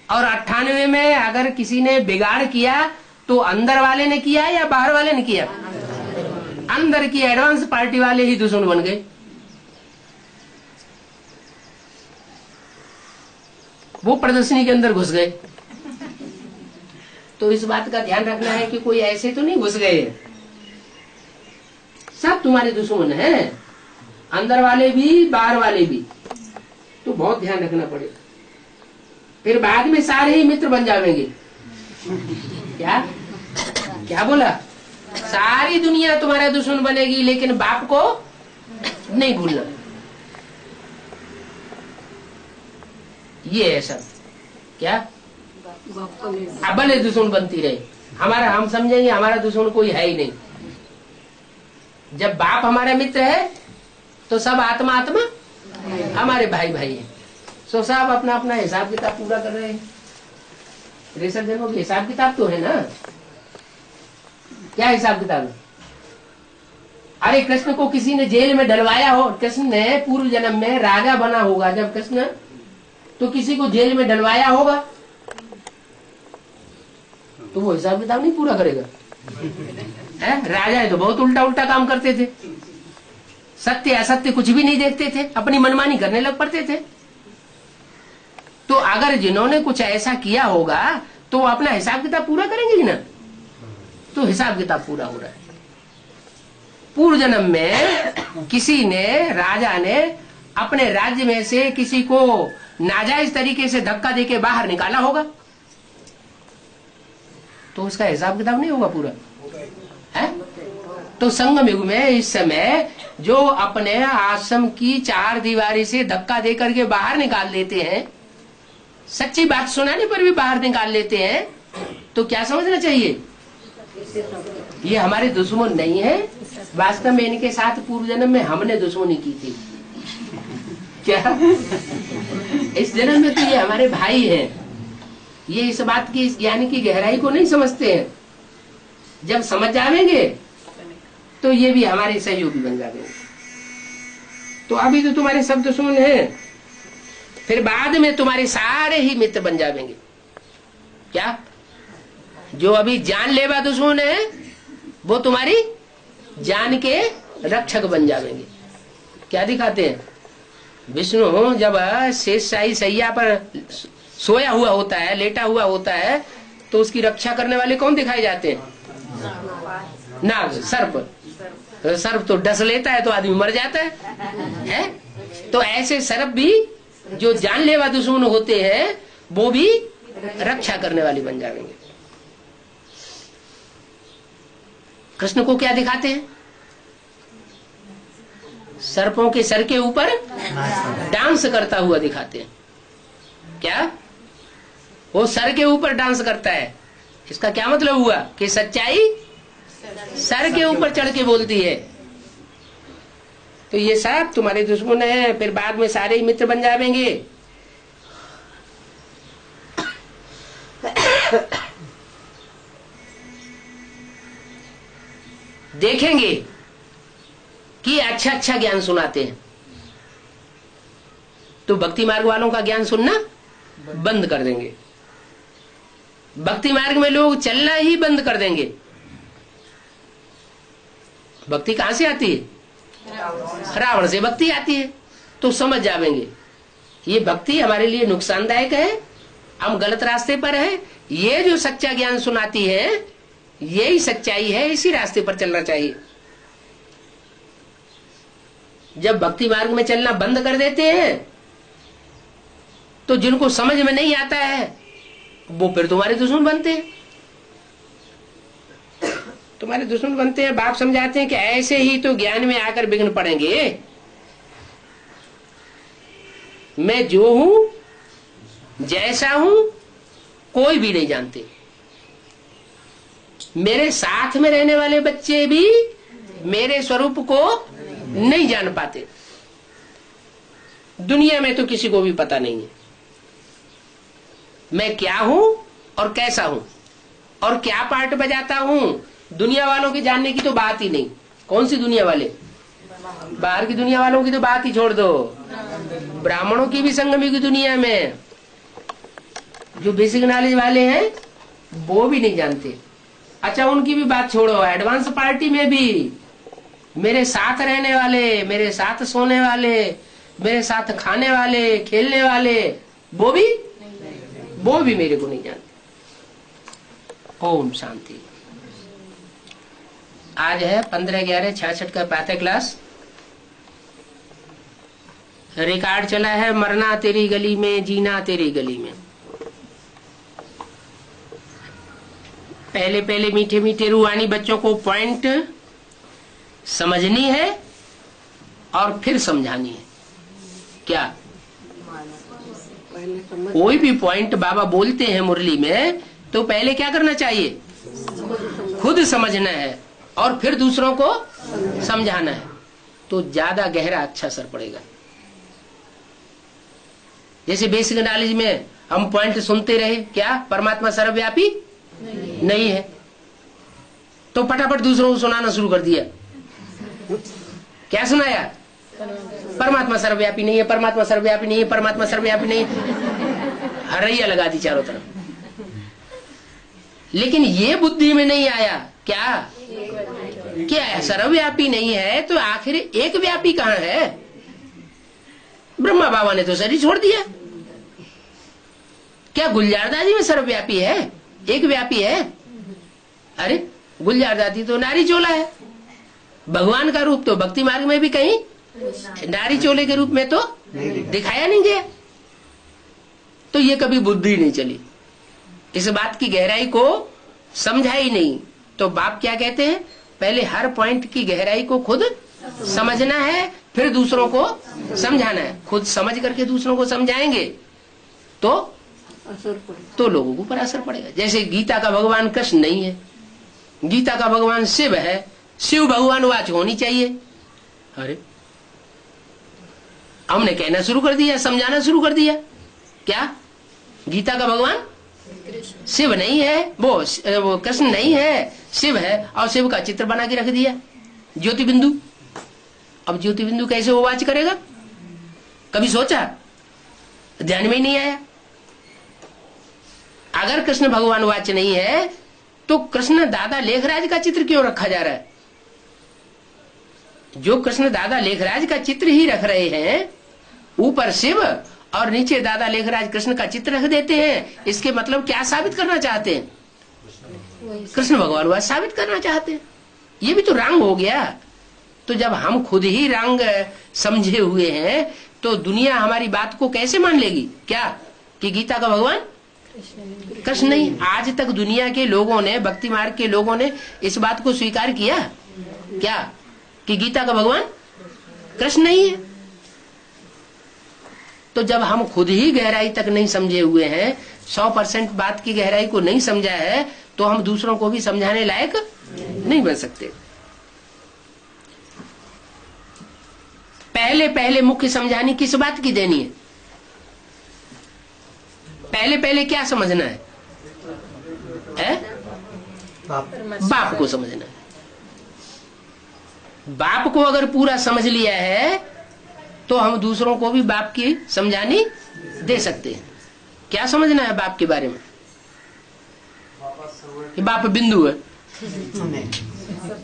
और 98 में अगर किसी ने बिगाड़ किया तो अंदर वाले ने किया या बाहर वाले ने किया? अंदर की एडवांस पार्टी वाले ही दुश्मन बन गए। वो प्रदर्शनी के अंदर घुस गए। तो इस बात का ध्यान रखना है कि कोई ऐसे तो नहीं घुस गए, सब तुम्हारे दुश्मन हैं, अंदर वाले भी बाहर वाले भी। तो बहुत ध्यान रखना पड़ेगा, फिर बाद में सारे ही मित्र बन जाएंगे। क्या बोला? सारी दुनिया तुम्हारा दुश्मन बनेगी लेकिन बाप को नहीं भूलना। ये है सब। क्या भले दुश्मन बनती रहे, हम समझेंगे हमारा दुश्मन कोई है ही नहीं। जब बाप हमारा मित्र है तो सब आत्मा हमारे भाई है। सो साहब अपना अपना हिसाब किताब पूरा कर रहे हैं। रेशर देखो, हिसाब किताब तो है ना। क्या हिसाब किताब है? अरे कृष्ण को किसी ने जेल में डलवाया हो, कृष्ण ने पूर्व जन्म में राजा बना होगा जब कृष्ण, तो किसी को जेल में डलवाया होगा तो वो हिसाब किताब नहीं पूरा करेगा है? राजा है तो बहुत उल्टा उल्टा काम करते थे, सत्य असत्य कुछ भी नहीं देखते थे, अपनी मनमानी करने लग पड़ते थे। तो अगर जिन्होंने कुछ ऐसा किया होगा तो वो अपना हिसाब किताब पूरा करेंगे ही ना। तो हिसाब किताब पूरा हो रहा है। पूर्व जन्म में किसी ने, राजा ने अपने राज्य में से किसी को नाजायज तरीके से धक्का देके बाहर निकाला होगा, तो उसका हिसाब किताब नहीं होगा पूरा है। तो संगम युग में इस समय जो अपने आश्रम की चार दीवारी से धक्का देकर के बाहर निकाल देते हैं, सच्ची बात सुनाने पर भी बाहर निकाल लेते हैं, तो क्या समझना चाहिए, ये हमारे दुश्मन नहीं है, वास्तव में इनके साथ पूर्व जन्म में हमने दुश्मनी की थी। क्या इस जन्म में तो ये हमारे भाई हैं। ये इस बात की, इस ज्ञान की गहराई को नहीं समझते हैं। जब समझ जाएंगे तो ये भी हमारे सहयोगी बन जाएंगे। तो अभी तो तुम्हारे सब दुश्मन हैं, फिर बाद में तुम्हारे सारे ही मित्र बन जाएंगे। क्या जो अभी जान लेवा दुश्मन है वो तुम्हारी जान के रक्षक बन जाएंगे। क्या दिखाते हैं, विष्णु जब शेषशाही सैया पर सोया हुआ होता है, लेटा हुआ होता है, तो उसकी रक्षा करने वाले कौन दिखाए जाते हैं, नाग, सर्प। सर्प तो डस लेता है तो आदमी मर जाता है? तो ऐसे सर्प भी जो जानलेवा दुश्मन होते हैं वो भी रक्षा करने वाले बन जाएंगे। कृष्ण को क्या दिखाते हैं, सर्पों के सर के ऊपर डांस करता हुआ दिखाते हैं। क्या वो सर के ऊपर डांस करता है, इसका क्या मतलब हुआ कि सच्चाई सर के ऊपर चढ़ के बोलती है। तो ये सब तुम्हारे दुश्मन है, फिर बाद में सारे ही मित्र बन जाएंगे। देखेंगे कि अच्छा अच्छा ज्ञान सुनाते हैं तो भक्ति मार्ग वालों का ज्ञान सुनना बंद कर देंगे। भक्ति मार्ग में लोग चलना ही बंद कर देंगे। भक्ति कहां से आती है, रावण से भक्ति आती है। तो समझ जाएंगे ये भक्ति हमारे लिए नुकसानदायक है, हम गलत रास्ते पर है। ये जो सच्चा ज्ञान सुनाती है यही सच्चाई है, इसी रास्ते पर चलना चाहिए। जब भक्ति मार्ग में चलना बंद कर देते हैं तो जिनको समझ में नहीं आता है वो फिर तुम्हारे दुश्मन बनते हैं। तुम्हारे दुश्मन बनते हैं। बाप समझाते हैं कि ऐसे ही तो ज्ञान में आकर विघ्न पड़ेंगे। मैं जो हूं, जैसा हूं, कोई भी नहीं जानते। मेरे साथ में रहने वाले बच्चे भी मेरे स्वरूप को नहीं जान पाते। दुनिया में तो किसी को भी पता नहीं है मैं क्या हूं और कैसा हूं और क्या पार्ट बजाता हूं। दुनिया वालों के जानने की तो बात ही नहीं। कौन सी दुनिया वाले, बाहर की दुनिया वालों की तो बात ही छोड़ दो। ब्राह्मणों की भी संगमी की दुनिया में जो बेसिक नॉलेज वाले हैं वो भी नहीं जानते। अच्छा उनकी भी बात छोड़ो, एडवांस पार्टी में भी मेरे साथ रहने वाले, मेरे साथ सोने वाले, मेरे साथ खाने वाले, खेलने वाले, वो भी मेरे को नहीं जानते। ओम शांति। आज है 15/11/66 का प्रातः क्लास। रिकॉर्ड चला है मरना तेरी गली में, जीना तेरी गली में। पहले मीठे मीठे रूहानी बच्चों को पॉइंट समझनी है और फिर समझानी है। क्या कोई भी पॉइंट बाबा बोलते हैं मुरली में तो पहले क्या करना चाहिए, खुद समझना है और फिर दूसरों को समझाना है, तो ज्यादा गहरा अच्छा असर पड़ेगा। जैसे बेसिक नॉलेज में हम पॉइंट सुनते रहे, क्या परमात्मा सर्वव्यापी नहीं है, तो फटाफट दूसरों को सुनाना शुरू कर दिया। क्या सुनाया? परमात्मा सर्वव्यापी नहीं है, परमात्मा सर्वव्यापी नहीं है, परमात्मा सर्वव्यापी नहीं है, हरैया लगा दी चारों तरफ। लेकिन ये बुद्धि में नहीं आया क्या सर्वव्यापी नहीं है तो आखिर एक व्यापी कहाँ है? ब्रह्मा बाबा ने तो शरीर छोड़ दिया। क्या गुलजार दादी में सर्वव्यापी है, एक व्यापी है? अरे गुलजार दादी तो नारी चोला है, भगवान का रूप तो भक्ति मार्ग में भी कहीं नारी चोले के रूप में तो दिखाया नहीं गया। तो ये कभी बुद्धि नहीं चली, इस बात की गहराई को समझा ही नहीं। तो बाप क्या कहते हैं, पहले हर पॉइंट की गहराई को खुद समझना है, फिर दूसरों को समझाना है। खुद समझ करके दूसरों को समझाएंगे तो लोगों के ऊपर असर पड़ेगा। जैसे गीता का भगवान कृष्ण नहीं है, गीता का भगवान शिव है, शिव भगवान वाच होनी चाहिए। अरे हमने कहना शुरू कर दिया, समझाना शुरू कर दिया, क्या गीता का भगवान शिव नहीं है, वो कृष्ण नहीं है, शिव है, और शिव का चित्र बना के रख दिया ज्योति बिंदु। अब ज्योति बिंदु कैसे वो वाच करेगा? कभी सोचा? ध्यान में ही नहीं आया। अगर कृष्ण भगवान वाच नहीं है तो कृष्ण दादा लेखराज का चित्र क्यों रखा जा रहा है? जो कृष्ण दादा लेखराज का चित्र ही रख रहे हैं, ऊपर शिव और नीचे दादा लेखराज कृष्ण का चित्र रख देते हैं, इसके मतलब क्या साबित करना चाहते हैं? कृष्ण भगवान वाच साबित करना चाहते हैं। ये भी तो रंग हो गया। तो जब हम खुद ही रंग समझे हुए हैं तो दुनिया हमारी बात को कैसे मान लेगी? क्या कि गीता का भगवान कृष्ण नहीं? आज तक दुनिया के लोगों ने, भक्ति मार्ग के लोगों ने इस बात को स्वीकार किया क्या कि गीता का भगवान कृष्ण नहीं है? तो जब हम खुद ही गहराई तक नहीं समझे हुए हैं, 100% बात की गहराई को नहीं समझा है, तो हम दूसरों को भी समझाने लायक नहीं बन सकते। पहले पहले मुख्य समझानी किस बात की देनी है? पहले पहले क्या समझना है? बाप को समझना है। बाप को अगर पूरा समझ लिया है तो हम दूसरों को भी बाप की समझानी दे सकते हैं। क्या समझना है बाप के बारे में? कि बाप बिंदु है।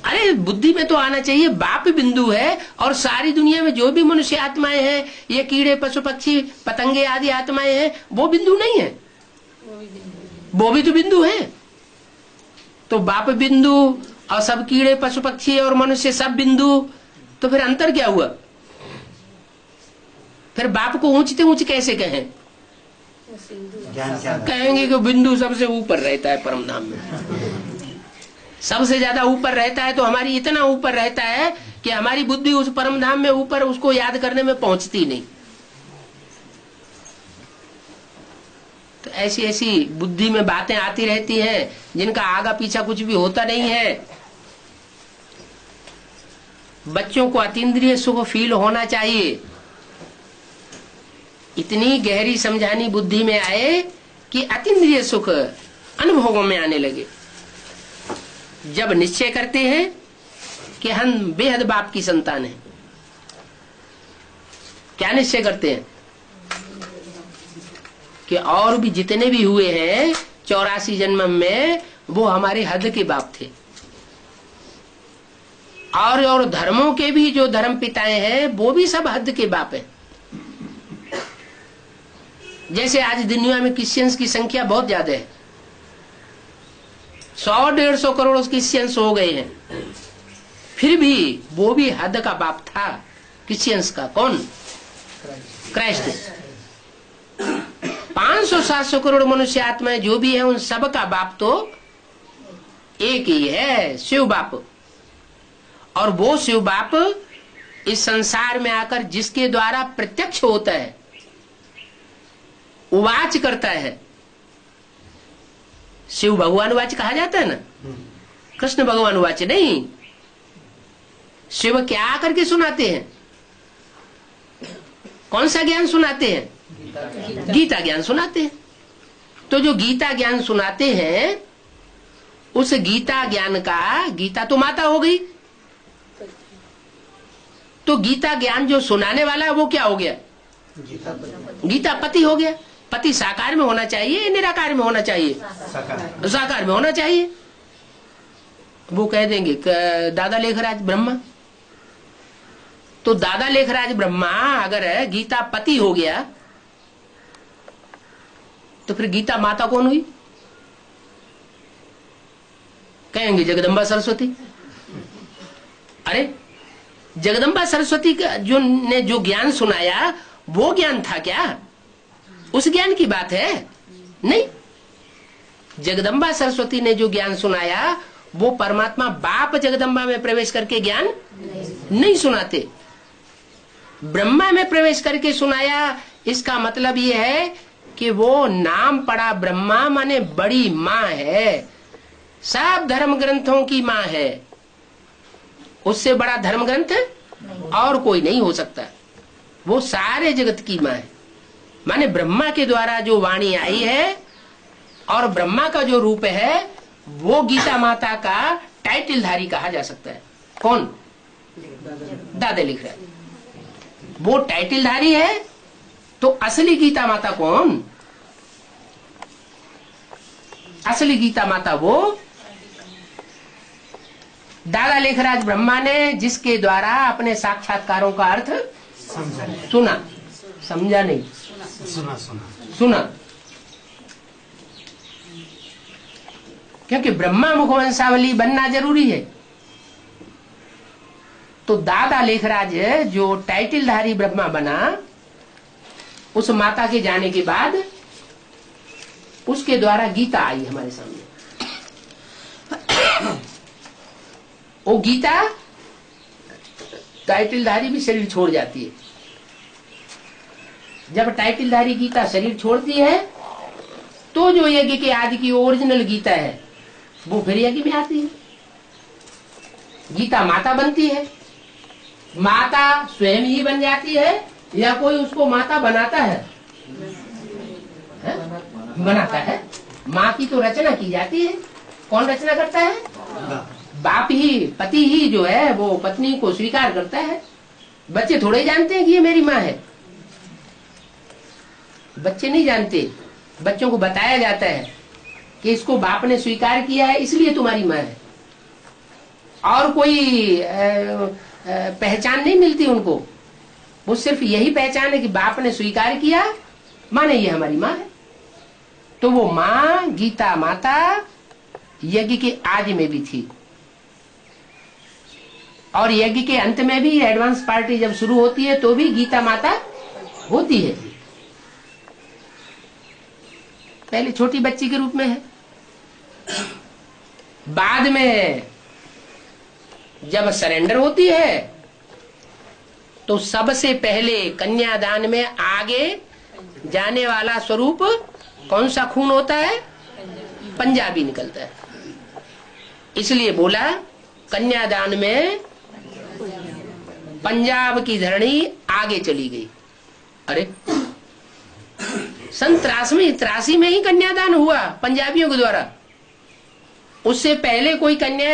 अरे बुद्धि में तो आना चाहिए, बाप बिंदु है और सारी दुनिया में जो भी मनुष्य आत्माएं हैं, ये कीड़े पशु पक्षी पतंगे आदि आत्माएं हैं, वो बिंदु नहीं है, वो भी तो बिंदु है। तो बाप बिंदु और सब कीड़े पशु पक्षी और मनुष्य सब बिंदु, तो फिर अंतर क्या हुआ? फिर बाप को ऊंचते ऊंच कैसे कहें? कहेंगे कि बिंदु सबसे ऊपर रहता है परम धाम में, सबसे ज्यादा ऊपर रहता है। तो हमारी इतना ऊपर रहता है कि हमारी बुद्धि उस परम धाम में ऊपर उसको याद करने में पहुंचती नहीं। तो ऐसी ऐसी बुद्धि में बातें आती रहती हैं जिनका आगा पीछा कुछ भी होता नहीं है। बच्चों को अतीन्द्रिय सुख फील होना चाहिए। इतनी गहरी समझानी बुद्धि में आए कि अतीन्द्रिय सुख अनुभवों में आने लगे। जब निश्चय करते हैं कि हम बेहद बाप की संतान हैं, क्या निश्चय करते हैं? कि और भी जितने भी हुए हैं 84 जन्म में, वो हमारे हद के बाप थे। और धर्मों के भी जो धर्म पिताएं हैं, वो भी सब हद के बाप हैं। जैसे आज दुनिया में क्रिश्चियंस की संख्या बहुत ज्यादा है, 100-150 करोड़ क्रिश्चियंस हो गए हैं, फिर भी वो भी हद का बाप था क्रिश्चियंस का। कौन? क्राइस्ट। 500-700 करोड़ मनुष्य आत्माएं जो भी है, उन सब का बाप तो एक ही है, शिव बाप। और वो शिव बाप इस संसार में आकर जिसके द्वारा प्रत्यक्ष होता है, उवाच करता है, शिव भगवान वाच कहा जाता है ना, कृष्ण भगवान वाच नहीं। शिव क्या करके सुनाते हैं? कौन सा ज्ञान सुनाते हैं? गीता ज्ञान सुनाते हैं। तो जो गीता ज्ञान सुनाते हैं, उस गीता ज्ञान का, गीता तो माता हो गई, तो गीता ज्ञान जो सुनाने वाला है वो क्या हो गया? गीता पति हो गया। पति साकार में होना चाहिए, निराकार में होना चाहिए? साकार में होना चाहिए। वो कह देंगे दादा लेखराज ब्रह्मा। तो दादा लेखराज ब्रह्मा अगर गीता पति हो गया तो फिर गीता माता कौन हुई? कहेंगे जगदम्बा सरस्वती। अरे जगदम्बा सरस्वती का जो ज्ञान सुनाया वो ज्ञान था क्या? उस ज्ञान की बात है? नहीं। जगदम्बा सरस्वती ने जो ज्ञान सुनाया वो परमात्मा बाप जगदम्बा में प्रवेश करके ज्ञान नहीं सुनाते, ब्रह्मा में प्रवेश करके सुनाया। इसका मतलब ये है कि वो नाम पड़ा ब्रह्मा माने बड़ी माँ है, सब धर्म ग्रंथों की माँ है। उससे बड़ा धर्म ग्रंथ और कोई नहीं हो सकता। वो सारे जगत की माँ है, माने ब्रह्मा के द्वारा जो वाणी आई है और ब्रह्मा का जो रूप है वो गीता माता का टाइटल धारी कहा जा सकता है। कौन? दादा लिख रहा है। वो टाइटल धारी है। तो असली गीता माता कौन? असली गीता माता वो दादा लेखराज ब्रह्मा ने जिसके द्वारा अपने साक्षात्कारों का अर्थ सुना, समझा नहीं, सुना। क्योंकि ब्रह्मा मुखवंशावली बनना जरूरी है। तो दादा लेखराज जो टाइटलधारी ब्रह्मा बना, उस माता के जाने के बाद उसके द्वारा गीता आई हमारे सामने। वो गीता टाइटलधारी भी शरीर छोड़ जाती है। जब टाइटलधारी गीता शरीर छोड़ती है तो जो यज्ञ के आदि की ओरिजिनल गीता है वो फिर यज्ञ में आती है। गीता माता बनती है। माता स्वयं ही बन जाती है या कोई उसको माता बनाता है? बनाता है। माँ की तो रचना की जाती है। कौन रचना करता है? बाप ही, पति ही जो है वो पत्नी को स्वीकार करता है। बच्चे थोड़े जानते हैं कि ये मेरी माँ है। बच्चे नहीं जानते। बच्चों को बताया जाता है कि इसको बाप ने स्वीकार किया है इसलिए तुम्हारी माँ है। और कोई पहचान नहीं मिलती उनको। वो सिर्फ यही पहचान है कि बाप ने स्वीकार किया माने ये हमारी माँ है। तो वो माँ गीता माता यज्ञ के आदि में भी थी और यज्ञ के अंत में भी एडवांस पार्टी जब शुरू होती है तो भी गीता माता होती है। पहले छोटी बच्ची के रूप में है, बाद में जब सरेंडर होती है तो सबसे पहले कन्यादान में आगे जाने वाला स्वरूप कौन सा खून होता है? पंजाबी निकलता है। इसलिए बोला कन्यादान में पंजाब की धरणी आगे चली गई। अरे सन 83 में ही कन्यादान हुआ पंजाबियों के द्वारा। उससे पहले कोई कन्या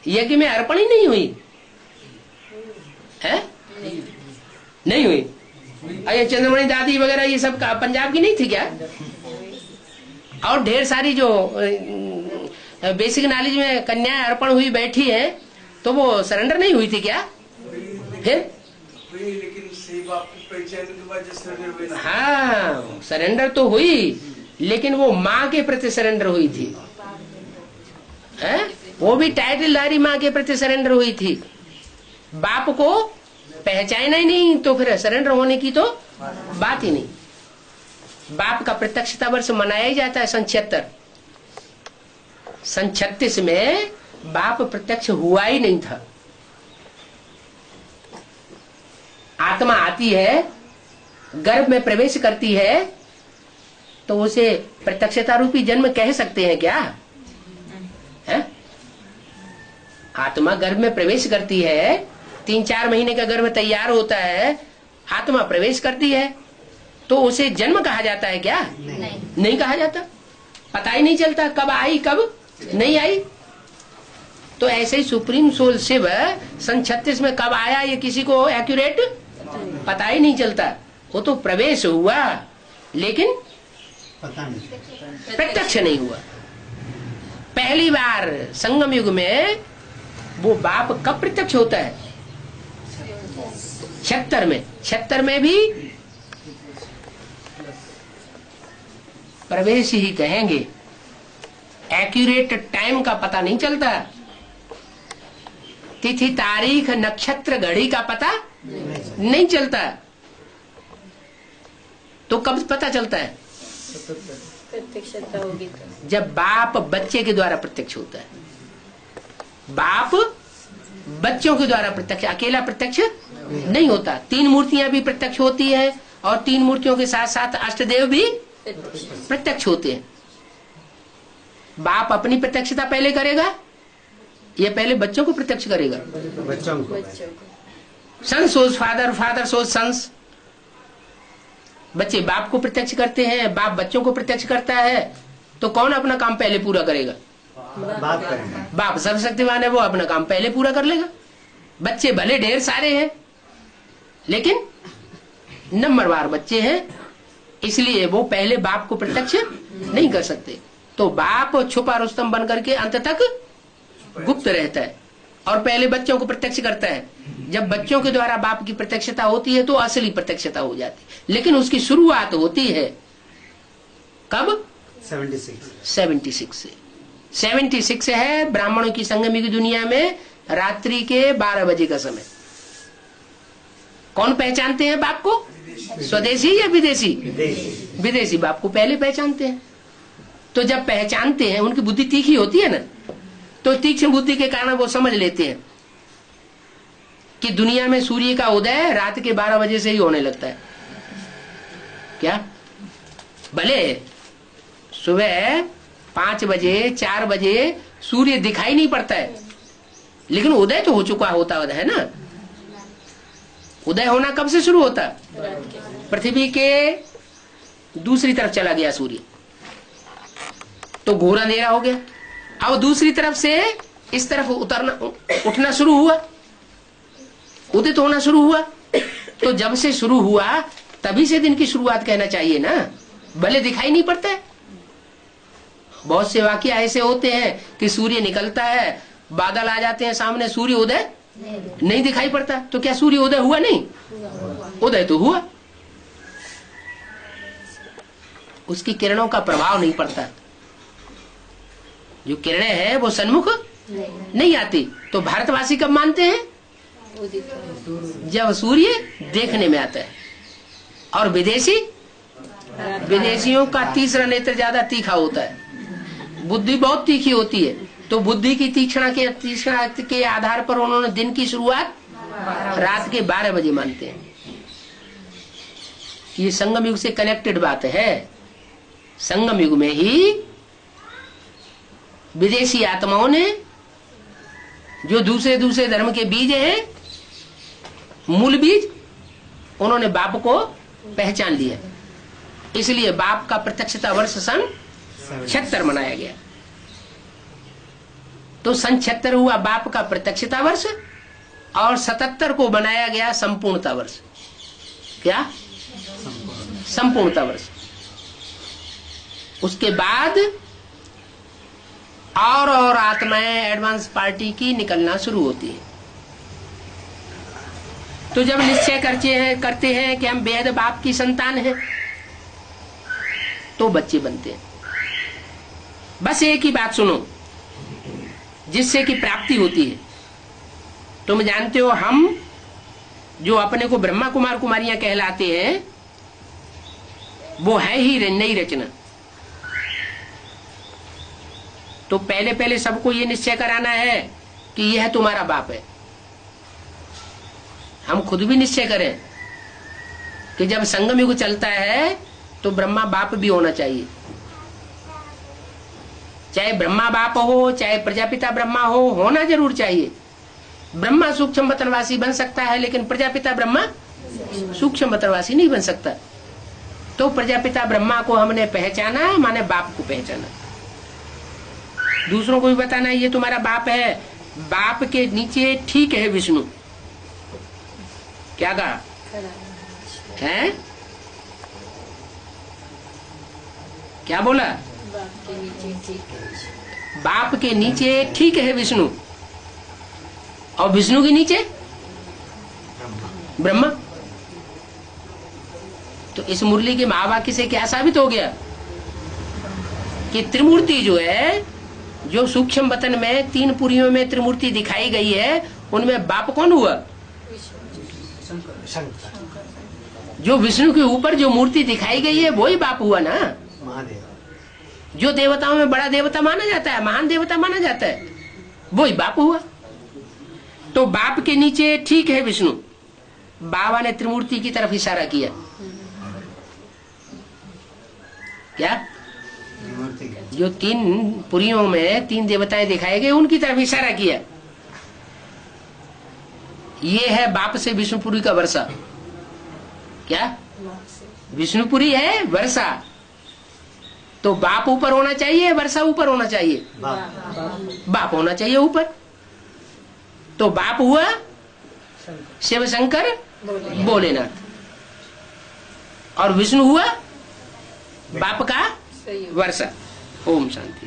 यज्ञ में अर्पण ही नहीं हुई है? नहीं हुई। अरे चंद्रमणि दादी वगैरह ये सब पंजाब की नहीं थी क्या? और ढेर सारी जो बेसिक नॉलेज में कन्याएं अर्पण हुई बैठी है तो वो सरेंडर नहीं हुई थी क्या? फिर हाँ सरेंडर तो हुई लेकिन वो माँ के प्रति सरेंडर हुई थी है? वो भी टाइटलधारी माँ के प्रति सरेंडर हुई थी। बाप को पहचाना ही नहीं तो फिर सरेंडर होने की तो बात ही नहीं। बाप का प्रत्यक्षता वर्ष मनाया ही जाता है सन 36 में बाप प्रत्यक्ष हुआ ही नहीं था। आत्मा आती है, गर्भ में प्रवेश करती है तो उसे प्रत्यक्षता रूपी जन्म कह सकते हैं क्या? है? आत्मा गर्भ में प्रवेश करती है, 3-4 महीने का गर्भ तैयार होता है, आत्मा प्रवेश करती है तो उसे जन्म कहा जाता है क्या? नहीं कहा जाता। पता ही नहीं चलता कब आई कब नहीं आई। तो ऐसे ही सुप्रीम सोल शिव सन 36 में कब आया ये किसी को एक्यूरेट पता ही नहीं चलता। वो तो प्रवेश हुआ लेकिन पता नहीं, प्रत्यक्ष नहीं हुआ। पहली बार संगम युग में वो बाप कब प्रत्यक्ष होता है? 76 में। 76 में भी प्रवेश ही कहेंगे, एक्यूरेट टाइम का पता नहीं चलता, तिथि तारीख नक्षत्र घड़ी का पता नहीं चलता। तो कब पता चलता है? प्रत्यक्षता होगी तो। जब बाप बच्चे के द्वारा प्रत्यक्ष होता है। बाप बच्चों के द्वारा प्रत्यक्ष, अकेला प्रत्यक्ष नहीं होता। 3 मूर्तियां भी प्रत्यक्ष होती है और 3 मूर्तियों के साथ साथ अष्टदेव भी प्रत्यक्ष होते हैं। बाप अपनी प्रत्यक्षता पहले करेगा या पहले बच्चों को प्रत्यक्ष करेगा? बच्चों को। सन सोज फादर, फादर सोज सन्स। बच्चे बाप को प्रत्यक्ष करते हैं, बाप बच्चों को प्रत्यक्ष करता है। तो कौन अपना काम पहले पूरा करेगा? बात करेंगे। बाप सर्वशक्तिमान है, वो अपना काम पहले पूरा कर लेगा। बच्चे भले ढेर सारे हैं लेकिन नंबरवार बच्चे हैं, इसलिए वो पहले बाप को प्रत्यक्ष नहीं कर सकते। तो बाप छुपा रुस्तम बन करके अंत तक गुप्त रहता है और पहले बच्चों को प्रत्यक्ष करता है। जब बच्चों के द्वारा बाप की प्रत्यक्षता होती है तो असली प्रत्यक्षता हो जाती है, लेकिन उसकी शुरुआत होती है कब? 76 से। 76 है ब्राह्मणों की संगमी की दुनिया में रात्रि के 12 बजे का समय। कौन पहचानते हैं बाप को? स्वदेशी या विदेशी? विदेशी बाप को पहले पहचानते हैं। तो जब पहचानते हैं, उनकी बुद्धि तीखी होती है ना, तो तीक्ष्ण बुद्धि के कारण वो समझ लेते हैं कि दुनिया में सूर्य का उदय रात के 12 बजे से ही होने लगता है। क्या? भले सुबह 5 बजे 4 बजे सूर्य दिखाई नहीं पड़ता है, लेकिन उदय तो हो चुका होता है ना। उदय होना कब से शुरू होता? पृथ्वी के दूसरी तरफ चला गया सूर्य, तो घोर अंधेरा हो गया। अब दूसरी तरफ से इस तरफ उठना शुरू हुआ, उदित होना शुरू हुआ। तो जब से शुरू हुआ तभी से दिन की शुरुआत कहना चाहिए ना, भले दिखाई नहीं पड़ता है। बहुत से वाक्य ऐसे होते हैं कि सूर्य निकलता है, बादल आ जाते हैं सामने, सूर्य उदय नहीं दिखाई पड़ता। तो क्या सूर्य उदय हुआ नहीं? उदय तो हुआ, उसकी किरणों का प्रभाव नहीं पड़ता। जो किरणें हैं वो सन्मुख नहीं आती। तो भारतवासी कब मानते हैं? जब सूर्य देखने में आता है। और विदेशियों का तीसरा नेत्र ज्यादा तीखा होता है, बुद्धि बहुत तीखी होती है। तो बुद्धि की तीक्ष्णता के आधार पर उन्होंने दिन की शुरुआत रात के 12 बजे मानते हैं। ये संगम युग से कनेक्टेड बात है। संगम युग में ही विदेशी आत्माओं ने, जो दूसरे धर्म के बीज हैं, मूल बीज, उन्होंने बाप को पहचान लिया। इसलिए बाप का प्रत्यक्षता वर्ष सन 76 मनाया गया। तो सन 76 हुआ बाप का प्रत्यक्षता वर्ष और 77 को बनाया गया संपूर्णता वर्ष। क्या? संपूर्णता वर्ष। उसके बाद और आत्माएं एडवांस पार्टी की निकलना शुरू होती है। तो जब निश्चय करते हैं कि हम बेहद बाप की संतान हैं, तो बच्चे बनते हैं। बस एक ही बात सुनो जिससे कि प्राप्ति होती है। तुम जानते हो, हम जो अपने को ब्रह्मा कुमार कुमारियां कहलाते हैं, वो है ही नई रचना। तो पहले सबको ये निश्चय कराना है कि यह तुम्हारा बाप है। हम खुद भी निश्चय करें कि जब संगम युग चलता है तो ब्रह्मा बाप भी होना चाहिए। चाहे ब्रह्मा बाप हो, चाहे प्रजापिता ब्रह्मा हो, होना जरूर चाहिए। ब्रह्मा सूक्ष्म वतनवासी बन सकता है, लेकिन प्रजापिता ब्रह्मा सूक्ष्म वतनवासी नहीं बन सकता। तो प्रजापिता ब्रह्मा को हमने पहचाना, माने बाप को पहचाना। दूसरों को भी बताना ये तुम्हारा बाप है, बाप के नीचे ठीक है विष्णु। क्या कहा है? क्या बोला? बाप के नीचे ठीक है। बाप के नीचे ठीक है विष्णु, और विष्णु के नीचे ब्रह्मा। तो इस मुरली के महावाक्य से क्या साबित हो गया कि त्रिमूर्ति जो है, जो सूक्ष्म वतन में 3 पुरियों में त्रिमूर्ति दिखाई गई है, उनमें बाप कौन हुआ? शंकर जो विष्णु के ऊपर जो मूर्ति दिखाई गई है वही बाप हुआ ना। महादेव जो देवताओं में बड़ा देवता माना जाता है, महान देवता माना जाता है, वही बाप हुआ। तो बाप के नीचे ठीक है विष्णु। बाबा ने त्रिमूर्ति की तरफ इशारा किया। क्या? त्रिमूर्ति जो 3 पुरियों में 3 देवताएं दिखाए गए, उनकी तरफ इशारा किया। ये है बाप से विष्णुपुरी का वर्षा। क्या? विष्णुपुरी है वर्षा। तो बाप ऊपर होना चाहिए, वर्षा ऊपर होना चाहिए? बाप होना चाहिए ऊपर। तो बाप हुआ शिव शंकर भोलेनाथ, और विष्णु हुआ बाप का वर्षा। ओम शांति।